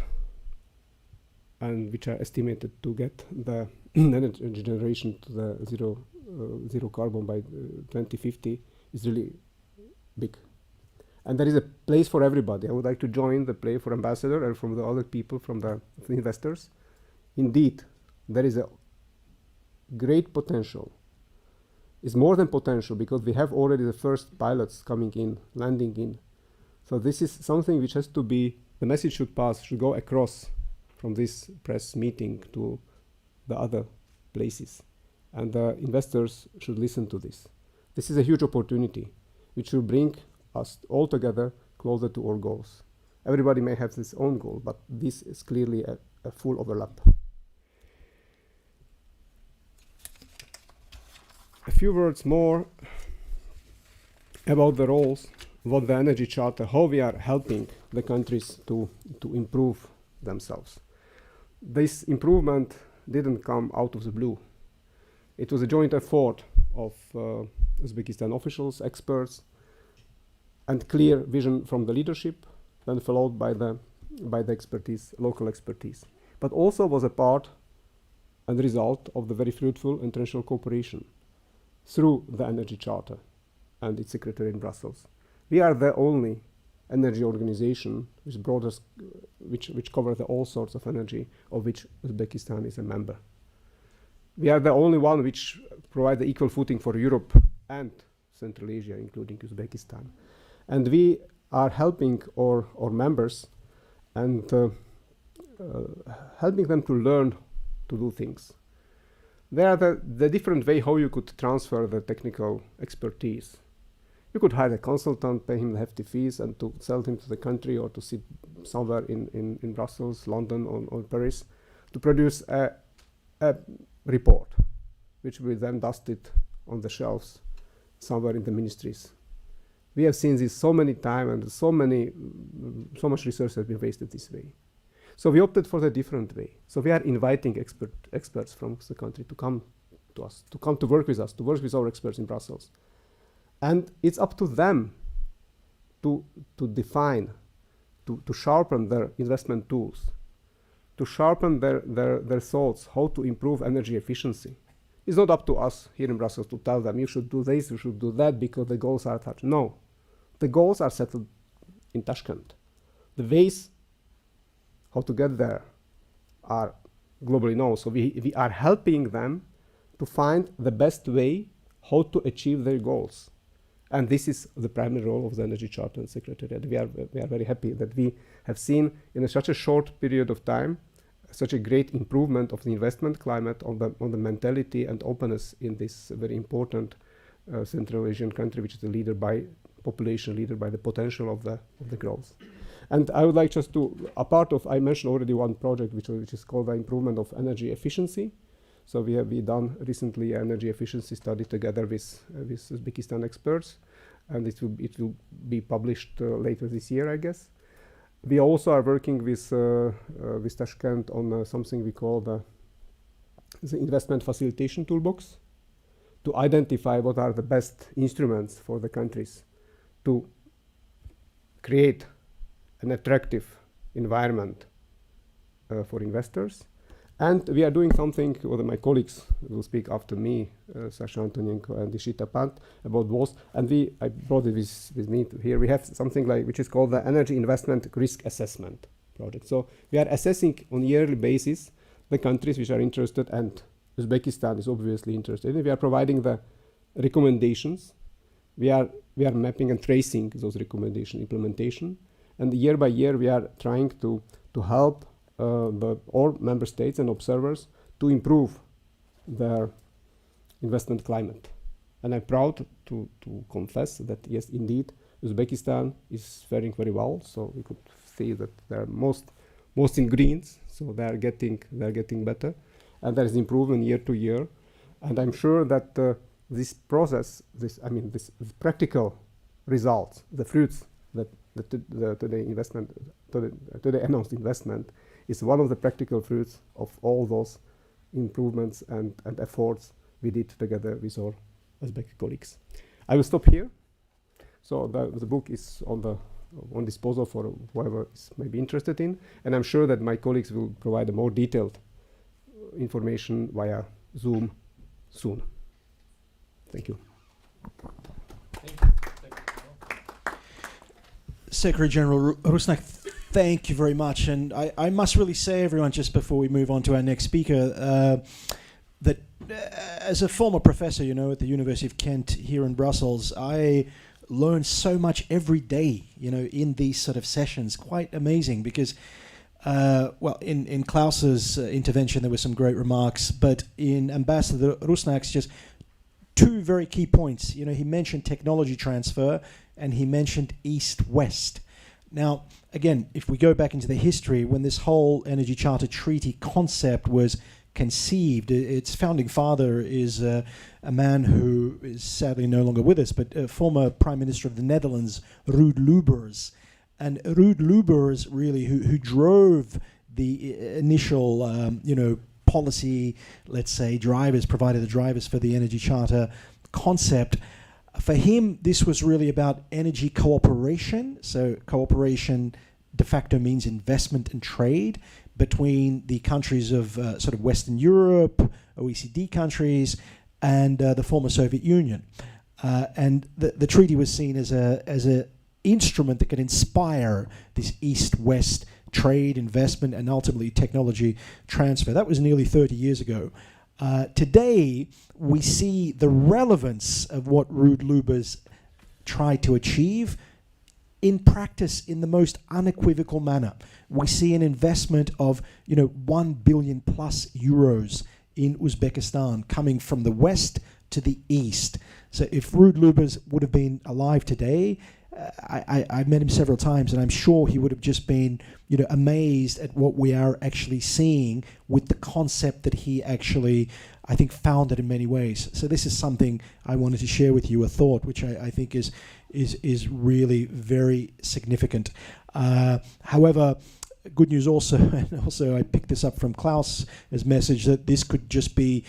and which are estimated to get the energy generation to the zero carbon by 2050, is really big. And there is a place for everybody. I would like to join the play for ambassador and from the other people, from the investors. Indeed, there is a great potential. It's more than potential, because we have already the first pilots coming in, landing in. So this is something which has to be, the message should pass, should go across from this press meeting to the other places. And the investors should listen to this. This is a huge opportunity, which will bring us all together closer to our goals. Everybody may have his own goal, but this is clearly a full overlap. A few words more about the roles, what the Energy Charter, how we are helping the countries to improve themselves. This improvement didn't come out of the blue. It was a joint effort of Uzbekistan officials, experts, and clear vision from the leadership, then followed by the expertise, local expertise. But also was a part and result of the very fruitful international cooperation through the Energy Charter and its Secretariat in Brussels. We are the only energy organization which covers all sorts of energy, of which Uzbekistan is a member. We are the only one which provides the equal footing for Europe and Central Asia, including Uzbekistan. And we are helping our members and helping them to learn to do things. There are the different way how you could transfer the technical expertise. You could hire a consultant, pay him hefty fees, and to sell him to the country, or to sit somewhere in Brussels, London, or Paris, to produce a report, which will be then dusted on the shelves somewhere in the ministries. We have seen this so many times, and so much research has been wasted this way. So we opted for the different way. So we are inviting experts from the country to come to us, to come to work with us, to work with our experts in Brussels. And it's up to them to define, to sharpen their investment tools, to sharpen their thoughts, how to improve energy efficiency. It's not up to us here in Brussels to tell them, you should do this, you should do that, because the goals are touched. No, the goals are settled in Tashkent. The ways how to get there are globally known. So we are helping them to find the best way how to achieve their goals. And this is the primary role of the Energy Charter and Secretariat. We are very happy that we have seen in such a short period of time such a great improvement of the investment climate, on the mentality and openness in this very important Central Asian country, which is a leader by population, leader by the potential of the growth. And I would like just to, I mentioned already one project which is called the improvement of energy efficiency. So we done recently an energy efficiency study together with Uzbekistan experts, and it will be published later this year, I guess. We also are working with Tashkent on something we call the investment facilitation toolbox, to identify what are the best instruments for the countries to create an attractive environment for investors. And we are doing something, or my colleagues will speak after me, Sasha Antonenko and Ishita Pant, about both. And I brought it with me here. We have something which is called the Energy Investment Risk Assessment Project. So we are assessing on a yearly basis the countries which are interested and Uzbekistan is obviously interested in. We are providing the recommendations. We are mapping and tracing those recommendation implementation, and year by year we are trying to help all member states and observers to improve their investment climate. And I'm proud to confess that yes, indeed, Uzbekistan is faring very well. So we could see that they're most in greens, so they're getting better, and there is improvement year to year. And I'm sure that this process, this practical results, the fruits that today announced investment is one of the practical fruits of all those improvements and efforts we did together with our Uzbek colleagues. I will stop here. So the book is on disposal for whoever is maybe interested in, and I'm sure that my colleagues will provide a more detailed information via Zoom soon. Thank you. Secretary General Rusnak, thank you very much. And I must really say, everyone, just before we move on to our next speaker, that as a former professor, at the University of Kent here in Brussels, I learn so much every day, in these sort of sessions. Quite amazing because, in Klaus's intervention, there were some great remarks, but in Ambassador Rusnak's, just two very key points. He mentioned technology transfer and he mentioned East-West. Now, again, if we go back into the history, when this whole Energy Charter Treaty concept was conceived, its founding father is a man who is sadly no longer with us, but a former Prime Minister of the Netherlands, Ruud Lubbers. And Ruud Lubbers really who drove the initial, policy, let's say, provided the drivers for the Energy Charter concept. For him, this was really about energy cooperation. So cooperation de facto means investment and trade between the countries of sort of Western Europe, OECD countries, and the former Soviet Union. And the treaty was seen as a instrument that could inspire this East-West trade, investment, and ultimately technology transfer. That was nearly 30 years ago. Today, we see the relevance of what Ruud Lubbers tried to achieve in practice in the most unequivocal manner. We see an investment of 1 billion plus euros in Uzbekistan coming from the west to the east. So if Ruud Lubbers would have been alive today, I've met him several times, and I'm sure he would have just been, amazed at what we are actually seeing with the concept that he actually, I think, founded in many ways. So this is something I wanted to share with you, a thought which I think is really very significant. However, good news also, and also I picked this up from Klaus's message, that this could just be,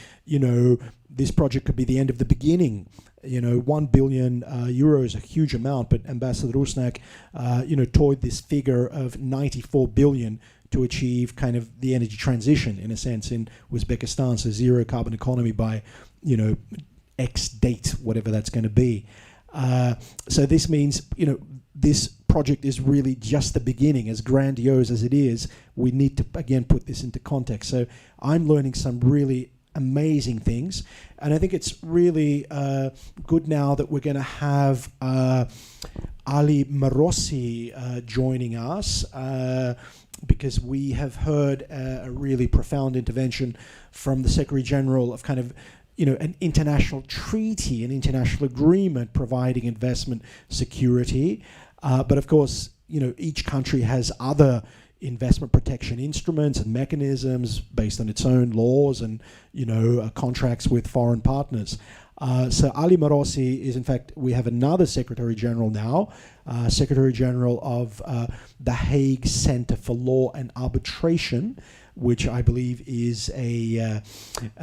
this project could be the end of the beginning. 1 billion euros, a huge amount, but Ambassador Rusnak, toyed this figure of 94 billion to achieve kind of the energy transition, in a sense, in Uzbekistan, so zero carbon economy by, X date, whatever that's going to be. So this means, this project is really just the beginning. As grandiose as it is, we need to, again, put this into context. So I'm learning some really amazing things, and I think it's really good now that we're going to have Ali Marossi joining us, because we have heard a really profound intervention from the Secretary General of kind of an international treaty, an international agreement providing investment security. But of course, each country has other investment protection instruments and mechanisms based on its own laws and, contracts with foreign partners. So Ali Marossi is, in fact, we have another Secretary General now, Secretary General of the Hague Center for Law and Arbitration, which I believe is an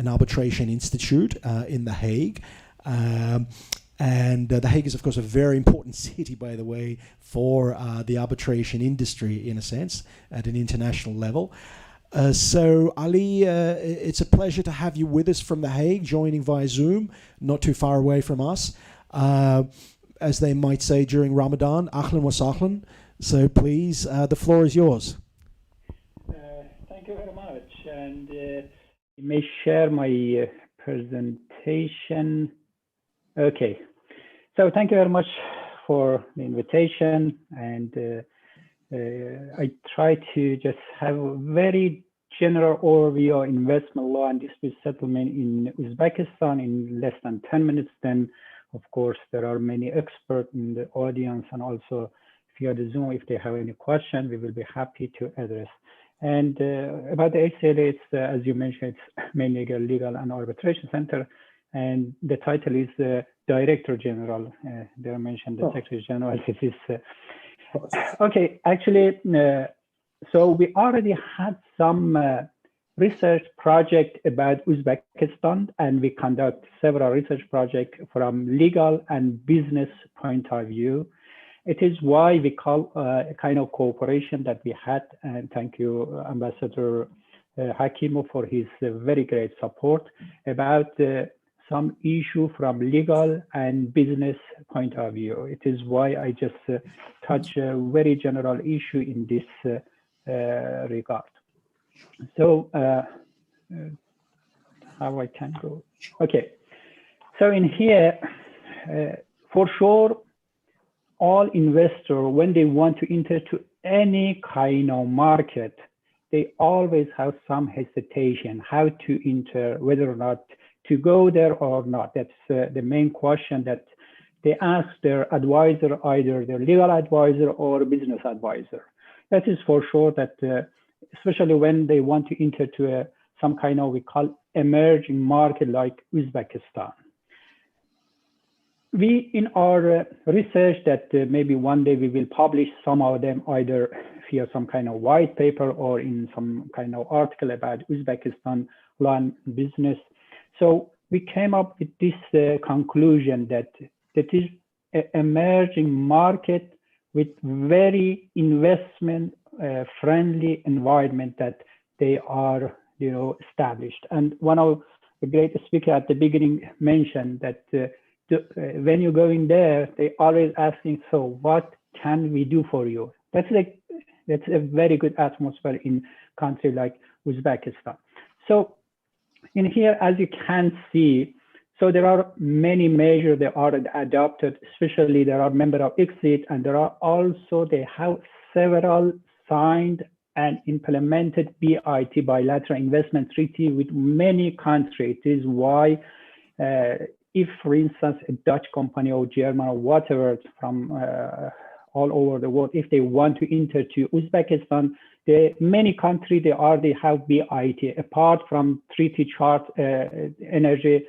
arbitration institute in The Hague. And The Hague is, of course, a very important city, by the way, for the arbitration industry, in a sense, at an international level. So, Ali, it's a pleasure to have you with us from The Hague, joining via Zoom, not too far away from us. As they might say during Ramadan, ahlan wa sahlan. So, please, the floor is yours. Thank you very much. And I may share my presentation. Okay, so thank you very much for the invitation, and I try to just have a very general overview of investment law and dispute settlement in Uzbekistan in less than 10 minutes. Then, of course, there are many experts in the audience, and also via the Zoom, if they have any question, we will be happy to address. And about the HCLA, it's, as you mentioned, it's mainly a legal and arbitration center, and the title is Director General. They mentioned the Secretary General. This is okay. Actually, so we already had some research project about Uzbekistan, and we conduct several research projects from legal and business point of view. It is why we call a kind of cooperation that we had, and thank you, Ambassador Hakimov, for his very great support about some issue from legal and business point of view. It is why I just touch a very general issue in this regard. So how I can go? Okay, so in here, for sure, all investors, when they want to enter to any kind of market, they always have some hesitation how to enter, whether or not to go there or not. That's the main question that they ask their advisor, either their legal advisor or business advisor. That is for sure that, especially when they want to enter to some kind of, we call emerging market like Uzbekistan. We, in our research that maybe one day we will publish some of them either via some kind of white paper or in some kind of article about Uzbekistan law and business. So we came up with this conclusion that that is an emerging market with very investment friendly environment that they are, you know, established. And one of the great speakers at the beginning mentioned that when you go in there, they always asking, so what can we do for you? That's a very good atmosphere in country like Uzbekistan. So in here, as you can see, so there are many measures that are adopted, especially there are member of ICSID, and there are also, they have several signed and implemented BIT, bilateral investment treaty, with many countries. It is why if, for instance, a Dutch company or German or whatever from all over the world, if they want to enter to Uzbekistan, many countries, they already have BIT. Apart from treaty chart, energy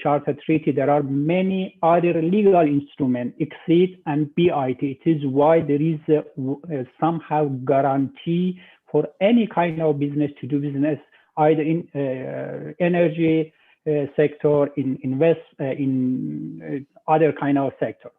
charter treaty, there are many other legal instruments, ICSID and BIT. It is why there is somehow guarantee for any kind of business to do business, either in energy sector, in other kind of sector.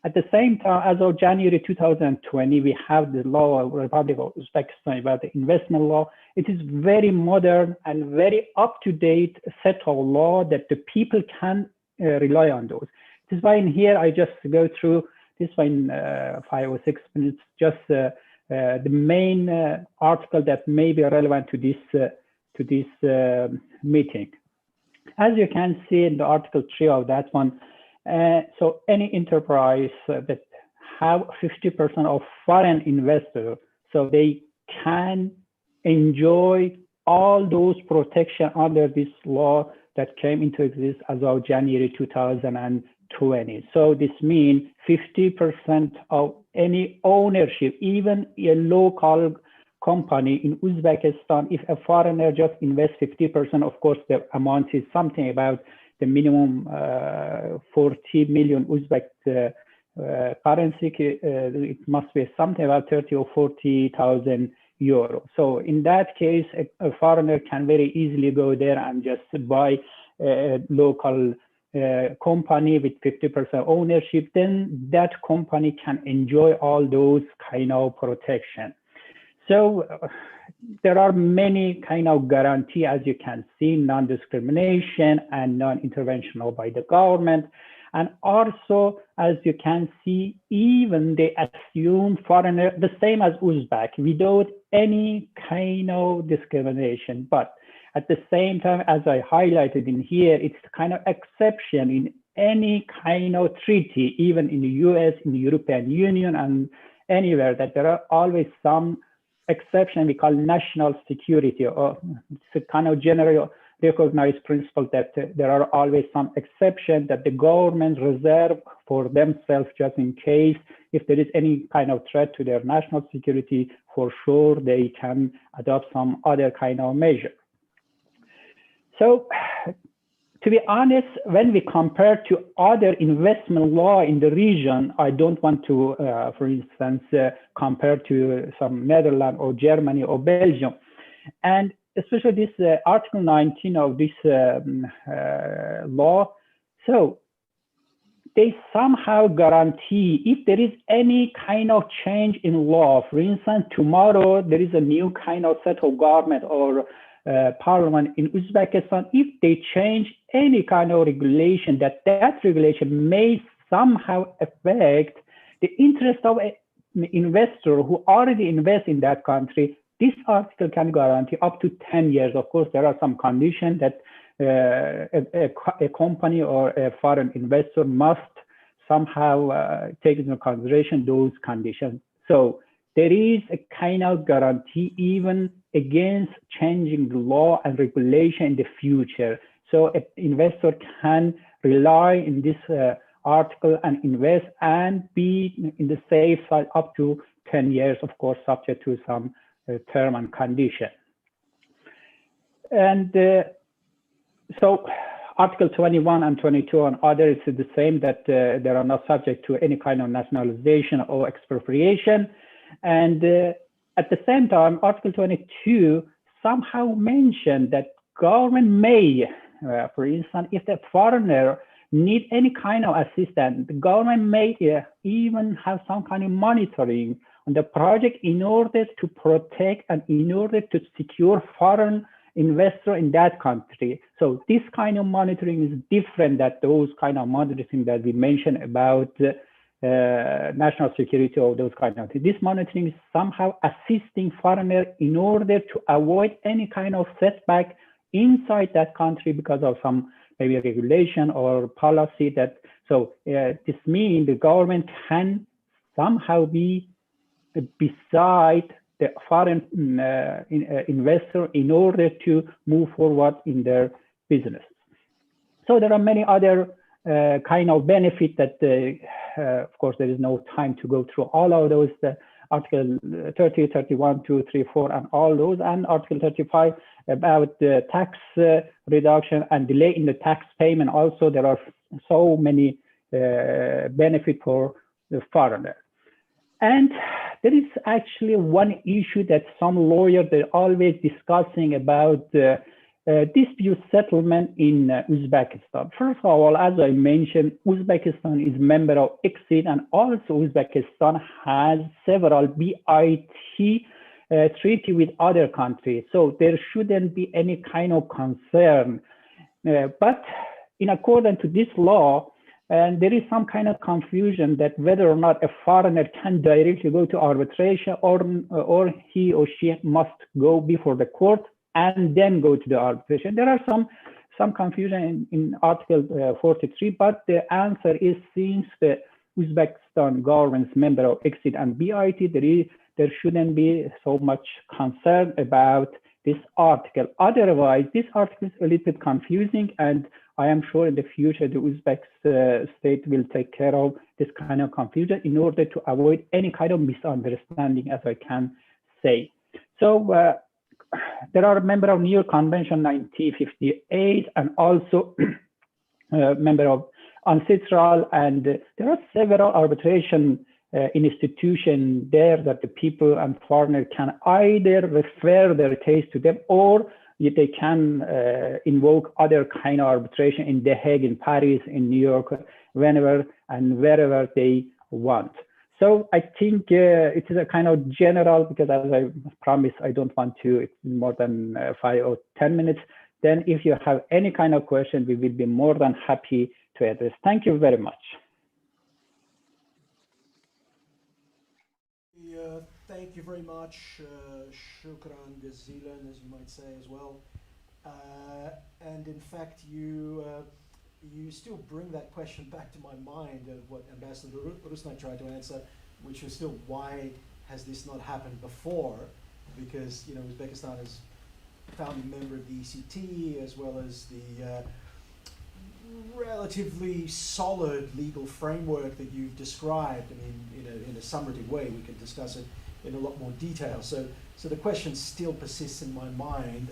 At the same time, as of January 2020, we have the law of Republic of Uzbekistan about the investment law. It is very modern and very up-to-date set of law that the people can rely on those. This is why in here, I just go through this in 5 or 6 minutes, just the main article that may be relevant to this meeting. As you can see in the Article 3 of that one, so any enterprise that have 50% of foreign investors, so they can enjoy all those protection under this law that came into existence as of January 2020. So this means 50% of any ownership, even a local company in Uzbekistan, if a foreigner just invests 50%, of course, the amount is something about the minimum 40 million Uzbek currency. It must be something about 30 or 40,000 euros. So in that case, a foreigner can very easily go there and just buy a local company with 50% ownership. Then that company can enjoy all those kind of protection. So there are many kind of guarantee, as you can see, non-discrimination and non-interventional by the government. And also, as you can see, even they assume foreigner, the same as Uzbek, without any kind of discrimination. But At the same time, as I highlighted in here, it's kind of exception in any kind of treaty, even in the US, in the European Union, and anywhere, that there are always some exception we call national security, or it's a kind of general recognized principle that there are always some exceptions that the government reserve for themselves just in case if there is any kind of threat to their national security, for sure they can adopt some other kind of measure. So to be honest, when we compare to other investment law in the region, I don't want to, for instance, compare to some Netherlands or Germany or Belgium. And especially this Article 19 of this law. So they somehow guarantee if there is any kind of change in law, for instance, tomorrow there is a new kind of set of government or parliament in Uzbekistan, if they change any kind of regulation, that regulation may somehow affect the interest of an investor who already invests in that country, this article can guarantee up to 10 years. Of course, there are some conditions that a company or a foreign investor must somehow take into consideration those conditions. So there is a kind of guarantee even against changing the law and regulation in the future. So an investor can rely in this article and invest and be in the safe side up to 10 years, of course, subject to some term and condition. And so Article 21 and 22 and others is the same, that they are not subject to any kind of nationalization or expropriation. And at the same time, Article 22 somehow mentioned that government may, for instance, if the foreigner need any kind of assistance, the government may even have some kind of monitoring on the project in order to protect and in order to secure foreign investor in that country. So this kind of monitoring is different than those kind of monitoring that we mentioned about national security or those kind of things. This monitoring is somehow assisting foreigners in order to avoid any kind of setback inside that country because of some maybe regulation or policy that, so this means the government can somehow be beside the foreign investor in order to move forward in their business. So there are many other kind of benefits that, of course, there is no time to go through all of those. Article 30, 31, 2, 3, 4, and all those, and Article 35 about the tax reduction and delay in the tax payment. Also, there are so many benefits for the foreigner. And there is actually one issue that some lawyers are always discussing about dispute settlement in Uzbekistan. First of all, as I mentioned, Uzbekistan is member of ICSID, and also Uzbekistan has several BIT treaty with other countries. So there shouldn't be any kind of concern. But in accordance to this law, and there is some kind of confusion that whether or not a foreigner can directly go to arbitration or he or she must go before the court and then go to the arbitration. There are some confusion in Article 43, but the answer is, since the Uzbekistan government's member of ICSID and BIT, there shouldn't be so much concern about this article. Otherwise, this article is a little bit confusing, and I am sure in the future the Uzbek state will take care of this kind of confusion in order to avoid any kind of misunderstanding, as I can say. So there are members of New York Convention 1958 and also member of Ancestral, and there are several arbitration institutions there that the people and foreigners can either refer their case to them, or they can invoke other kind of arbitration in The Hague, in Paris, in New York, whenever and wherever they want. So I think it is a kind of general, because as I promised, I don't want to, it's more than 5 or 10 minutes. Then if you have any kind of question, we will be more than happy to address. Thank you very much. Thank you very much. Shukran Gazilan, as you might say as well. and in fact, you still bring that question back to my mind of what Ambassador Rusnak tried to answer, which was still, why has this not happened before? Because, you know, Uzbekistan is a founding member of the ECT, as well as the relatively solid legal framework that you've described. I mean, in a summative way. We can discuss it in a lot more detail. So the question still persists in my mind.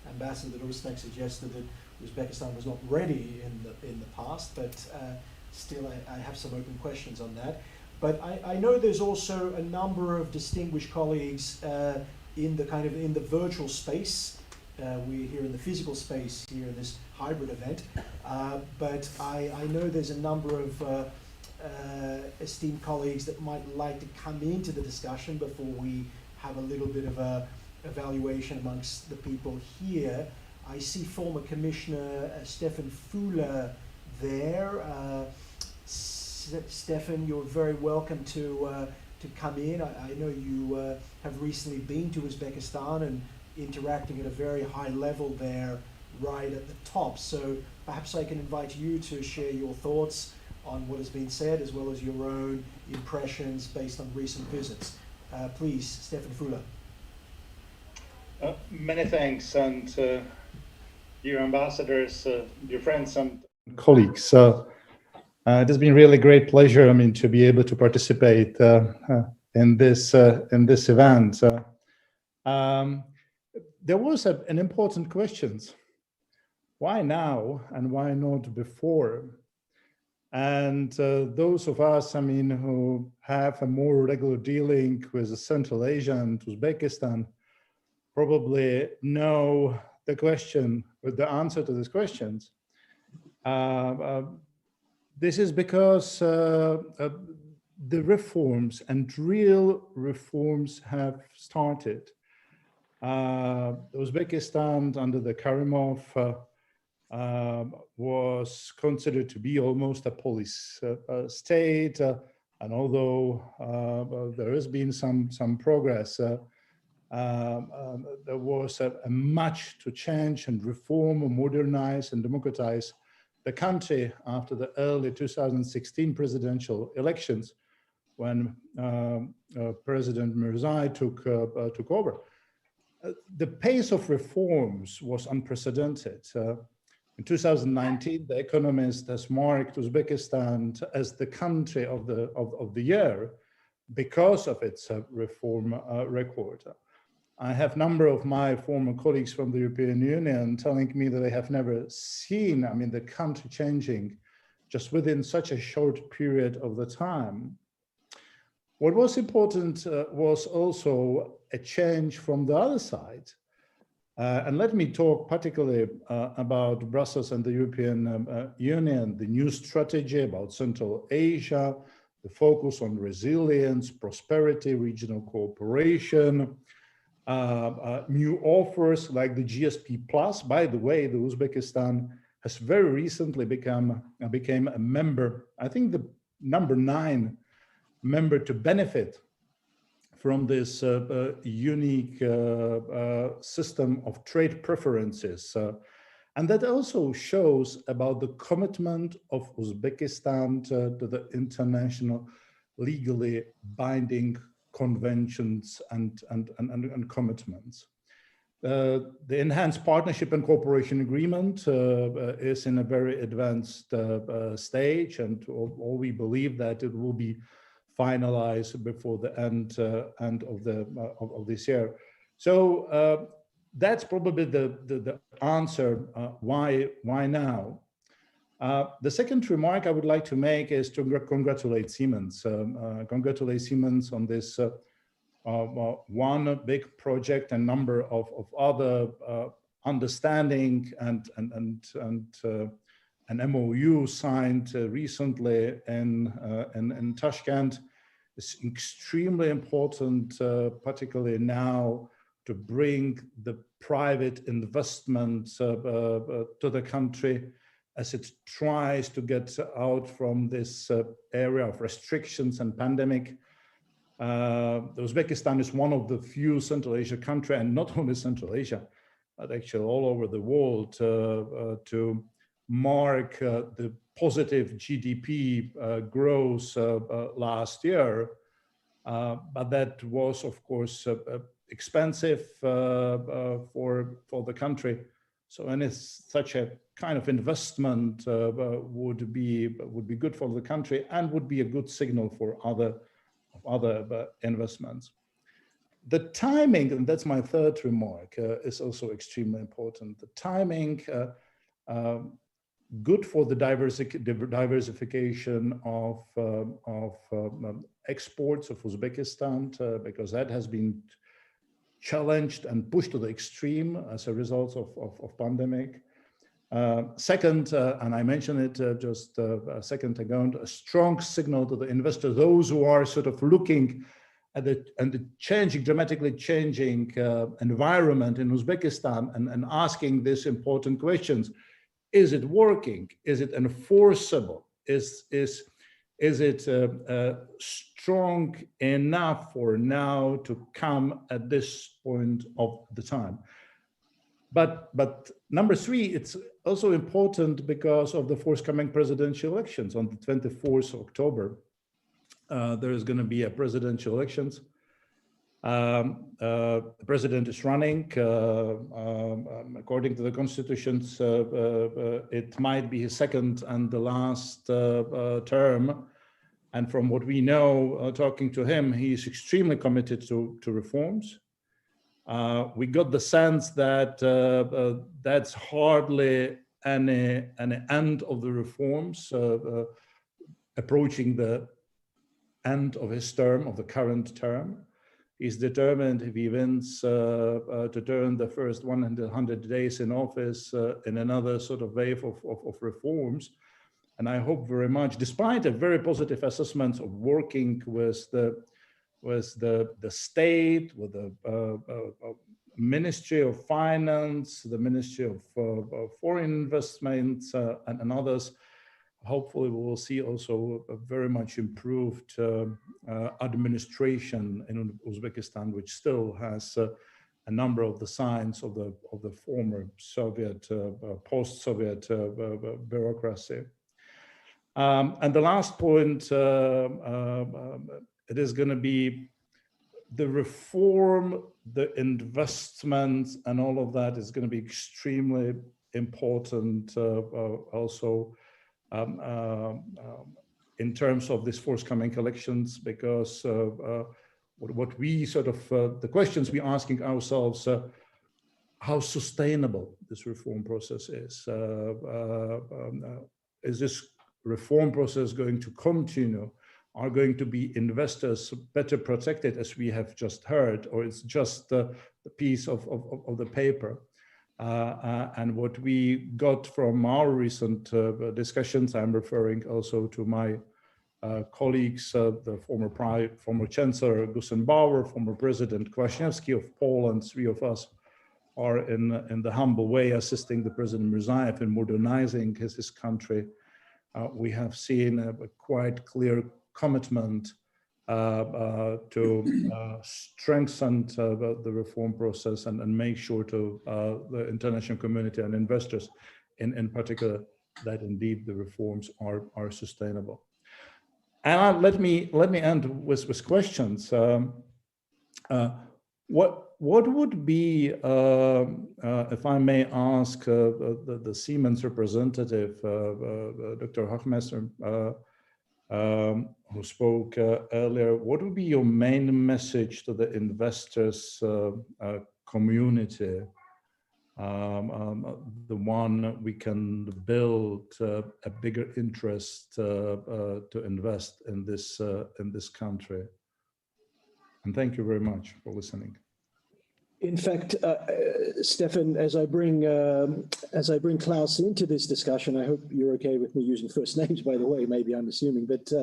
Ambassador Rusnak suggested that Uzbekistan was not ready in the past, but still I have some open questions on that. But I know there's also a number of distinguished colleagues in the virtual space. We're here in the physical space here in this hybrid event, but I know there's a number of esteemed colleagues that might like to come into the discussion before we have a little bit of a evaluation amongst the people here. I see former Commissioner Stefan Fuller there. Stefan, you're very welcome to come in. I know you have recently been to Uzbekistan and interacting at a very high level there, right at the top. So perhaps I can invite you to share your thoughts on what has been said, as well as your own impressions based on recent visits. Please, Stefan Fuller. Many thanks, and dear ambassadors, dear friends and colleagues. It has been really great pleasure, I mean, to be able to participate in this event. There was an important question: why now and why not before? And those of us, I mean, who have a more regular dealing with Central Asia and Uzbekistan probably know the question, or the answer to these questions. This is because the reforms and real reforms have started. Uzbekistan under the Karimov was considered to be almost a police state, and although there has been some progress, there was a much to change and reform, modernize and democratize the country after the early 2016 presidential elections, when President Mirzai took over. The pace of reforms was unprecedented. In 2019, The Economist has marked Uzbekistan as the country of the year because of its reform record. I have a number of my former colleagues from the European Union telling me that they have never seen, I mean, the country changing just within such a short period of the time. What was important was also a change from the other side. And let me talk particularly about Brussels and the European Union, the new strategy about Central Asia, the focus on resilience, prosperity, regional cooperation, new offers like the GSP Plus. By the way, the Uzbekistan has very recently became a member, I think the number 9 member to benefit from this unique system of trade preferences. And that also shows about the commitment of Uzbekistan to the international legally binding conventions and commitments. The Enhanced Partnership and Cooperation Agreement is in a very advanced stage, and all we believe that it will be finalized before the end of this year. So that's probably the answer. Why now? The second remark I would like to make is to congratulate Siemens. Congratulate Siemens on this one big project and number of other understanding and an MOU signed recently in Tashkent. It's extremely important, particularly now, to bring the private investment to the country as it tries to get out from this area of restrictions and pandemic. Uzbekistan is one of the few Central Asia countries, and not only Central Asia, but actually all over the world to mark the positive GDP growth last year. But that was, of course, expensive for the country. So, and it's such a kind of investment would be good for the country and would be a good signal for other investments. The timing, and that's my third remark, is also extremely important. The timing, good for the diversification of exports of Uzbekistan, because that has been challenged and pushed to the extreme as a result of pandemic. Second, and I mentioned it just a second ago, a strong signal to the investors, those who are sort of looking at the dramatically changing environment in Uzbekistan and asking these important questions. Is it working? Is it enforceable? Is it strong enough for now to come at this point of the time? But number three, it's also important because of the forthcoming presidential elections on the 24th of October. There is going to be a presidential elections. The president is running. According to the constitutions, it might be his second and the last term. And from what we know, talking to him, he is extremely committed to reforms. We got the sense that that's hardly any end of the reforms, approaching the end of his term, of the current term. He's determined, if he wins, to turn the first 100 days in office in another sort of wave of reforms. And I hope very much, despite a very positive assessment of working with the state, with the Ministry of Finance, the Ministry of Foreign Investments, and others, hopefully we will see also a very much improved administration in Uzbekistan, which still has a number of the signs of the former Soviet, post-Soviet bureaucracy. And the last point, it is going to be the reform, the investment, and all of that is going to be extremely important also in terms of this forthcoming elections, because what we sort of, the questions we're asking ourselves, how sustainable this reform process is. Is this reform process going to continue? Are going to be investors better protected, as we have just heard, or it's just the piece of the paper? And what we got from our recent discussions, I'm referring also to my colleagues, the former Chancellor Gusenbauer, former President Kwaśniewski of Poland, three of us are in the humble way assisting the President Mirziyoyev in modernizing his country. We have seen a quite clear commitment to strengthen the reform process and make sure to the international community and investors in particular that indeed the reforms are sustainable. And let me end with questions. What would be, if I may ask the Siemens representative, Dr. Hochmeister, who spoke earlier, what would be your main message to the investors community? The one we can build a bigger interest to invest in this country. And thank you very much for listening. In fact, Stefan, as I bring Klaus into this discussion, I hope you're okay with me using first names, by the way, maybe I'm assuming, but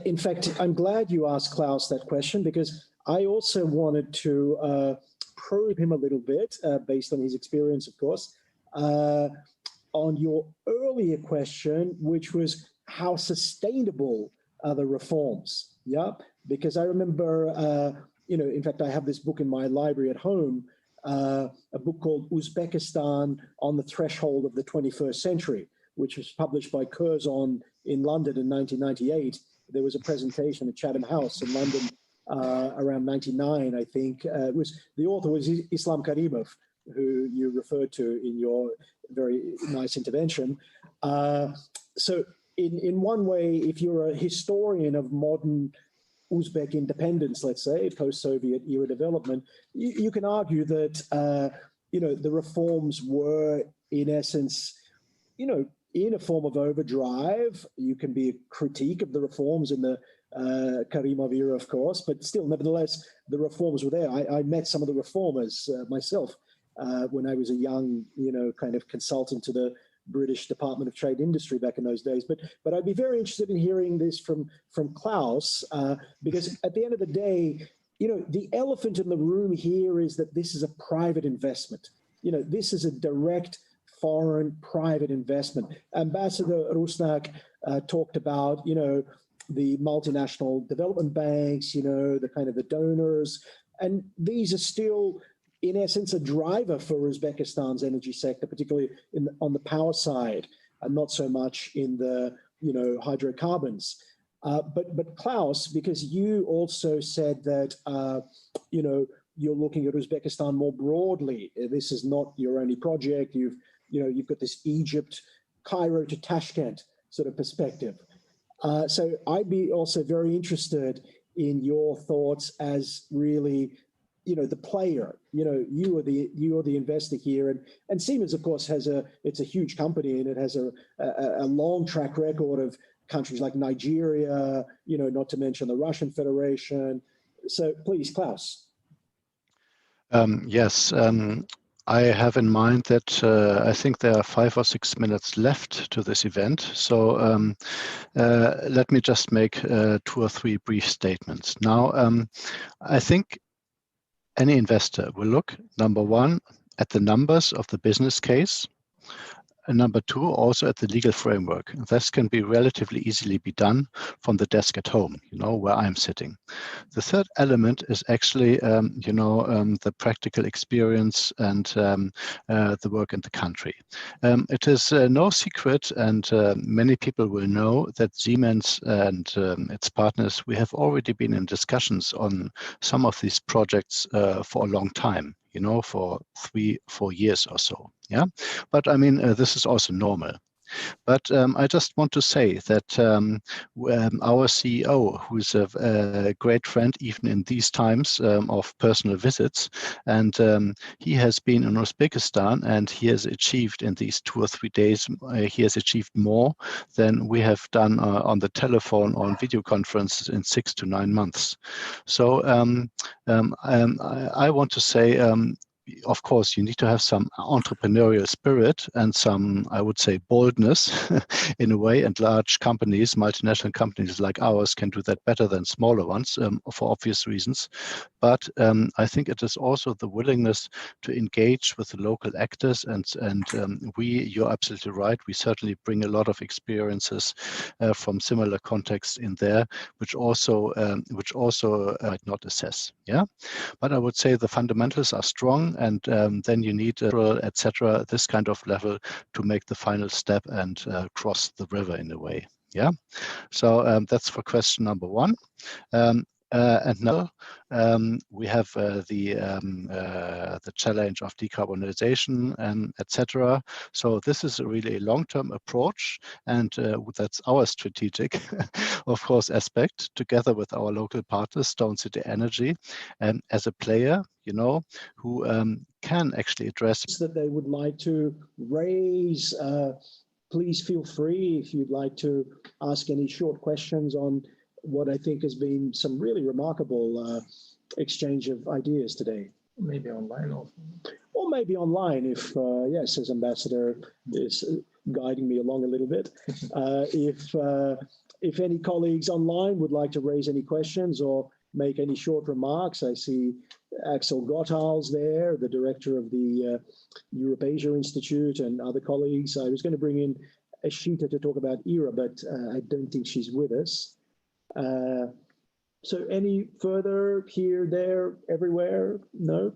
in fact, I'm glad you asked Klaus that question, because I also wanted to probe him a little bit, based on his experience, of course, on your earlier question, which was how sustainable are the reforms? Yeah, because I remember, in fact, I have this book in my library at home, a book called Uzbekistan on the Threshold of the 21st Century, which was published by Curzon in London in 1998. There was a presentation at Chatham House in London around 99, I think. The author was Islam Karimov, who you referred to in your very nice intervention. So in one way, if you're a historian of modern Uzbek independence, let's say, post-Soviet era development, you can argue that, the reforms were, in essence, in a form of overdrive. You can be a critique of the reforms in the Karimov era, of course, but still, nevertheless, the reforms were there. I met some of the reformers myself when I was a young, kind of consultant to the British Department of Trade Industry back in those days. But I'd be very interested in hearing this from Klaus, because at the end of the day, the elephant in the room here is that this is a private investment. This is a direct foreign private investment. Ambassador Rusnak talked about, the multinational development banks, the kind of the donors, and these are still, in essence, a driver for Uzbekistan's energy sector, particularly on the power side, and not so much in the hydrocarbons. But Klaus, because you also said that you're looking at Uzbekistan more broadly. This is not your only project. You've got this Egypt, Cairo to Tashkent sort of perspective. So I'd be also very interested in your thoughts as really, the player. You are the investor here, and Siemens, of course, it's a huge company, and it has a long track record of countries like Nigeria, not to mention the Russian Federation. So please, Klaus. Yes, I have in mind that I think there are 5 or 6 minutes left to this event. So let me just make 2 or 3 brief statements. Now, I think any investor will look, number one, at the numbers of the business case, and number 2, also at the legal framework. This can be relatively easily be done from the desk at home, where I'm sitting. The third element is actually, the practical experience and the work in the country. It is no secret, and many people will know that Siemens and its partners, we have already been in discussions on some of these projects for a long time. For 3-4 years or so. Yeah, but I mean, this is also normal. But I just want to say that our CEO, who is a great friend even in these times of personal visits, and he has been in Uzbekistan, and he has achieved in these 2 or 3 days, he has achieved more than we have done on the telephone or on video conferences in 6 to 9 months. So I want to say, of course, you need to have some entrepreneurial spirit and some, I would say, boldness in a way. And large companies, multinational companies like ours, can do that better than smaller ones for obvious reasons. But I think it is also the willingness to engage with the local actors. And you're absolutely right. We certainly bring a lot of experiences from similar contexts in there, which also might not assess. Yeah, but I would say the fundamentals are strong. And then you need, etc., this kind of level to make the final step and cross the river in a way. Yeah, so that's for question number 1. And now we have the challenge of decarbonization, etc. So this is really a long-term approach, and that's our strategic, of course, aspect, together with our local partners, Stone City Energy, as a player, who can actually address that they would like to raise. Please feel free if you'd like to ask any short questions on what I think has been some really remarkable exchange of ideas today. Maybe online also. Or maybe online if, yes, as Ambassador is guiding me along a little bit. If any colleagues online would like to raise any questions or make any short remarks, I see Axel Gottals there, the director of the Europe-Asia Institute, and other colleagues. I was going to bring in Ashita to talk about ERA, but I don't think she's with us. So any further here, there, everywhere? No?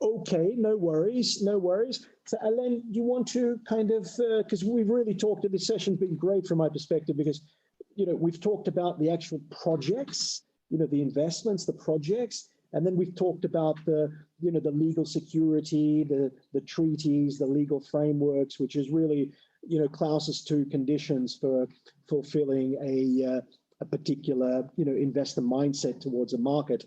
Okay, no worries, no worries. So, Alain, do you want to kind of, because we've really talked, this session's been great from my perspective, because, you know, we've talked about the actual projects, you know, the investments, the projects, and then we've talked about the, you know, the legal security, the treaties, the legal frameworks, which is really, you know, Klaus's two conditions for fulfilling a particular, you know, investor mindset towards a market.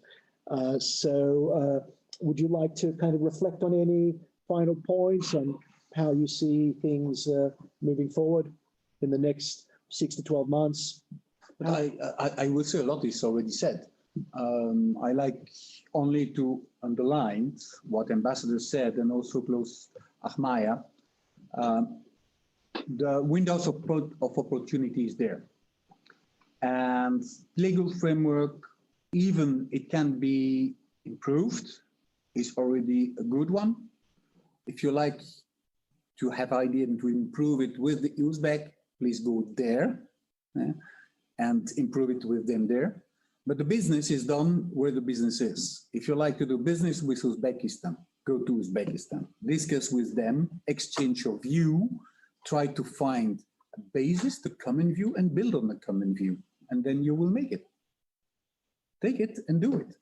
Would you like to kind of reflect on any final points and how you see things moving forward in the next 6 to 12 months? I would say a lot is already said. I like only to underline what Ambassador said and also Klaus Achmaier. The windows of opportunity is there. And legal framework, even it can be improved, is already a good one. If you like to have idea and to improve it with the Uzbek, please go there and improve it with them there. But the business is done where the business is. If you like to do business with Uzbekistan, go to Uzbekistan, discuss with them, exchange your view, try to find a basis, the common view, and build on the common view. And then you will make it. Take it and do it.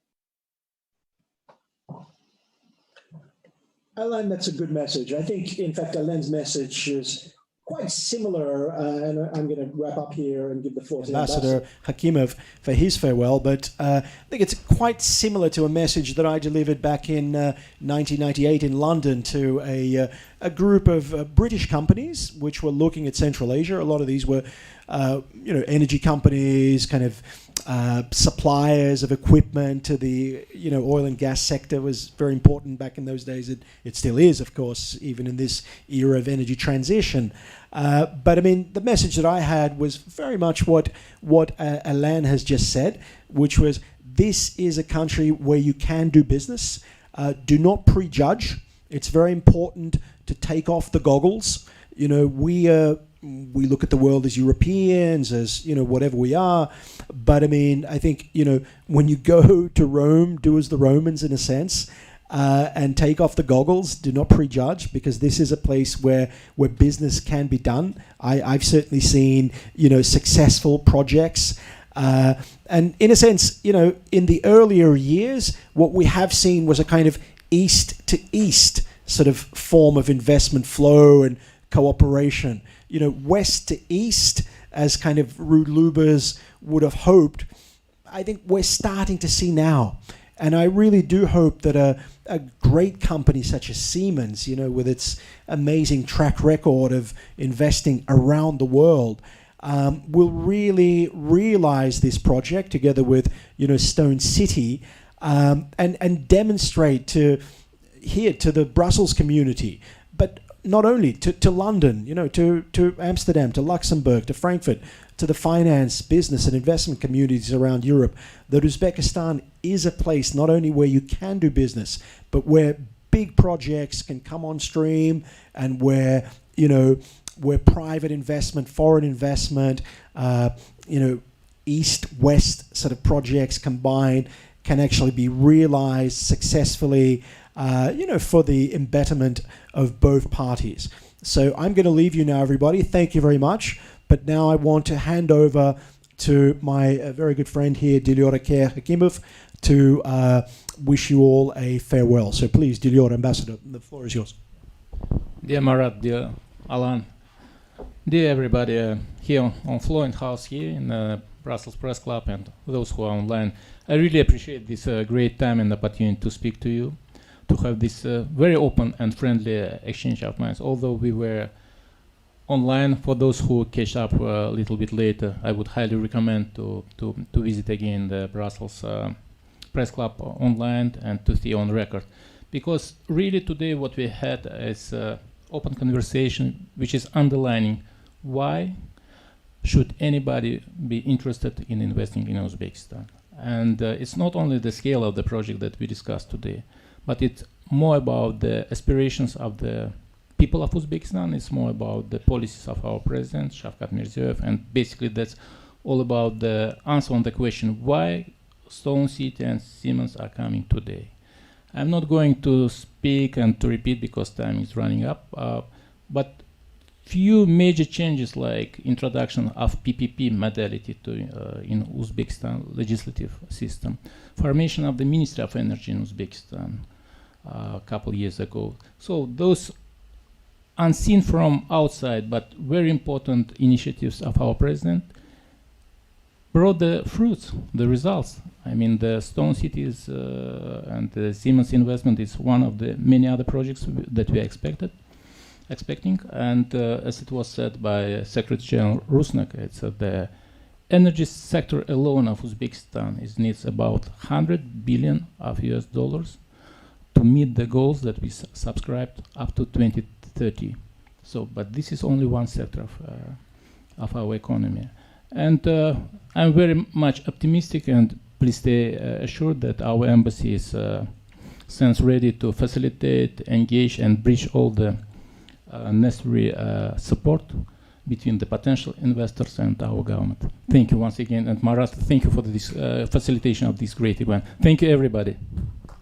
Alain, that's a good message. I think, in fact, Alain's message is quite similar, and I'm going to wrap up here and give the floor to Ambassador Hakimov for his farewell, but I think it's quite similar to a message that I delivered back in 1998 in London to a group of British companies which were looking at Central Asia. A lot of these were, you know, energy companies, kind of suppliers of equipment to the, you know, oil and gas sector was very important back in those days. It still is, of course, even in this era of energy transition. But I mean, the message that I had was very much what Alain has just said, which was this is a country where you can do business. Do not prejudge. It's very important to take off the goggles. You know, we look at the world as Europeans, as, you know, whatever we are. But I mean, I think, you know, when you go to Rome, do as the Romans in a sense, and take off the goggles. Do not prejudge, because this is a place where business can be done. I've certainly seen, you know, successful projects. And in a sense, you know, in the earlier years, what we have seen was a kind of east to east sort of form of investment flow and cooperation. You know, west to east, as kind of Ruud Lubbers would have hoped, I think we're starting to see now. And I really do hope that a great company such as Siemens, you know, with its amazing track record of investing around the world, will really realize this project together with, you know, Stone City, and demonstrate to the Brussels community, but not only to London, you know, to Amsterdam, to Luxembourg, to Frankfurt, to the finance, business and investment communities around Europe, that Uzbekistan is a place not only where you can do business, but where big projects can come on stream, and where, you know, where private investment, foreign investment, you know, east-west sort of projects combined can actually be realized successfully, you know, for the betterment of both parties. So I'm going to leave you now, everybody. Thank you very much. But now I want to hand over to my very good friend here, Dilior Hakimov, to wish you all a farewell. So please, Dilior, Ambassador, the floor is yours. Dear Marat, dear Alain, dear everybody here on floor and house here in Brussels Press Club, and those who are online, I really appreciate this great time and opportunity to speak to you, to have this very open and friendly exchange of minds. Although we were online, for those who catch up a little bit later, I would highly recommend to visit again the Brussels Press Club online and to see on record. Because really today what we had is open conversation which is underlining why should anybody be interested in investing in Uzbekistan. And it's not only the scale of the project that we discussed today, but it's more about the aspirations of the people of Uzbekistan. It's more about the policies of our president, Shavkat Mirziyoyev, and basically that's all about the answer on the question why Stone City and Siemens are coming today. I'm not going to speak and to repeat because time is running up, but few major changes like introduction of PPP modality to in Uzbekistan legislative system, formation of the Ministry of Energy in Uzbekistan a couple years ago. So those unseen from outside but very important initiatives of our president brought the fruits, the results. I mean, the Stone Cities and the Siemens investment is one of the many other projects that we expecting. And as it was said by Secretary General Rusnak, it's the energy sector alone of Uzbekistan needs about 100 billion of US dollars to meet the goals that we subscribed up to 2030. So, but this is only one sector of our economy. And I'm very much optimistic, and please stay assured that our embassy is stands ready to facilitate, engage, and bridge all the necessary support between the potential investors and our government. Thank you once again, and Marat, thank you for this facilitation of this great event. Thank you, everybody.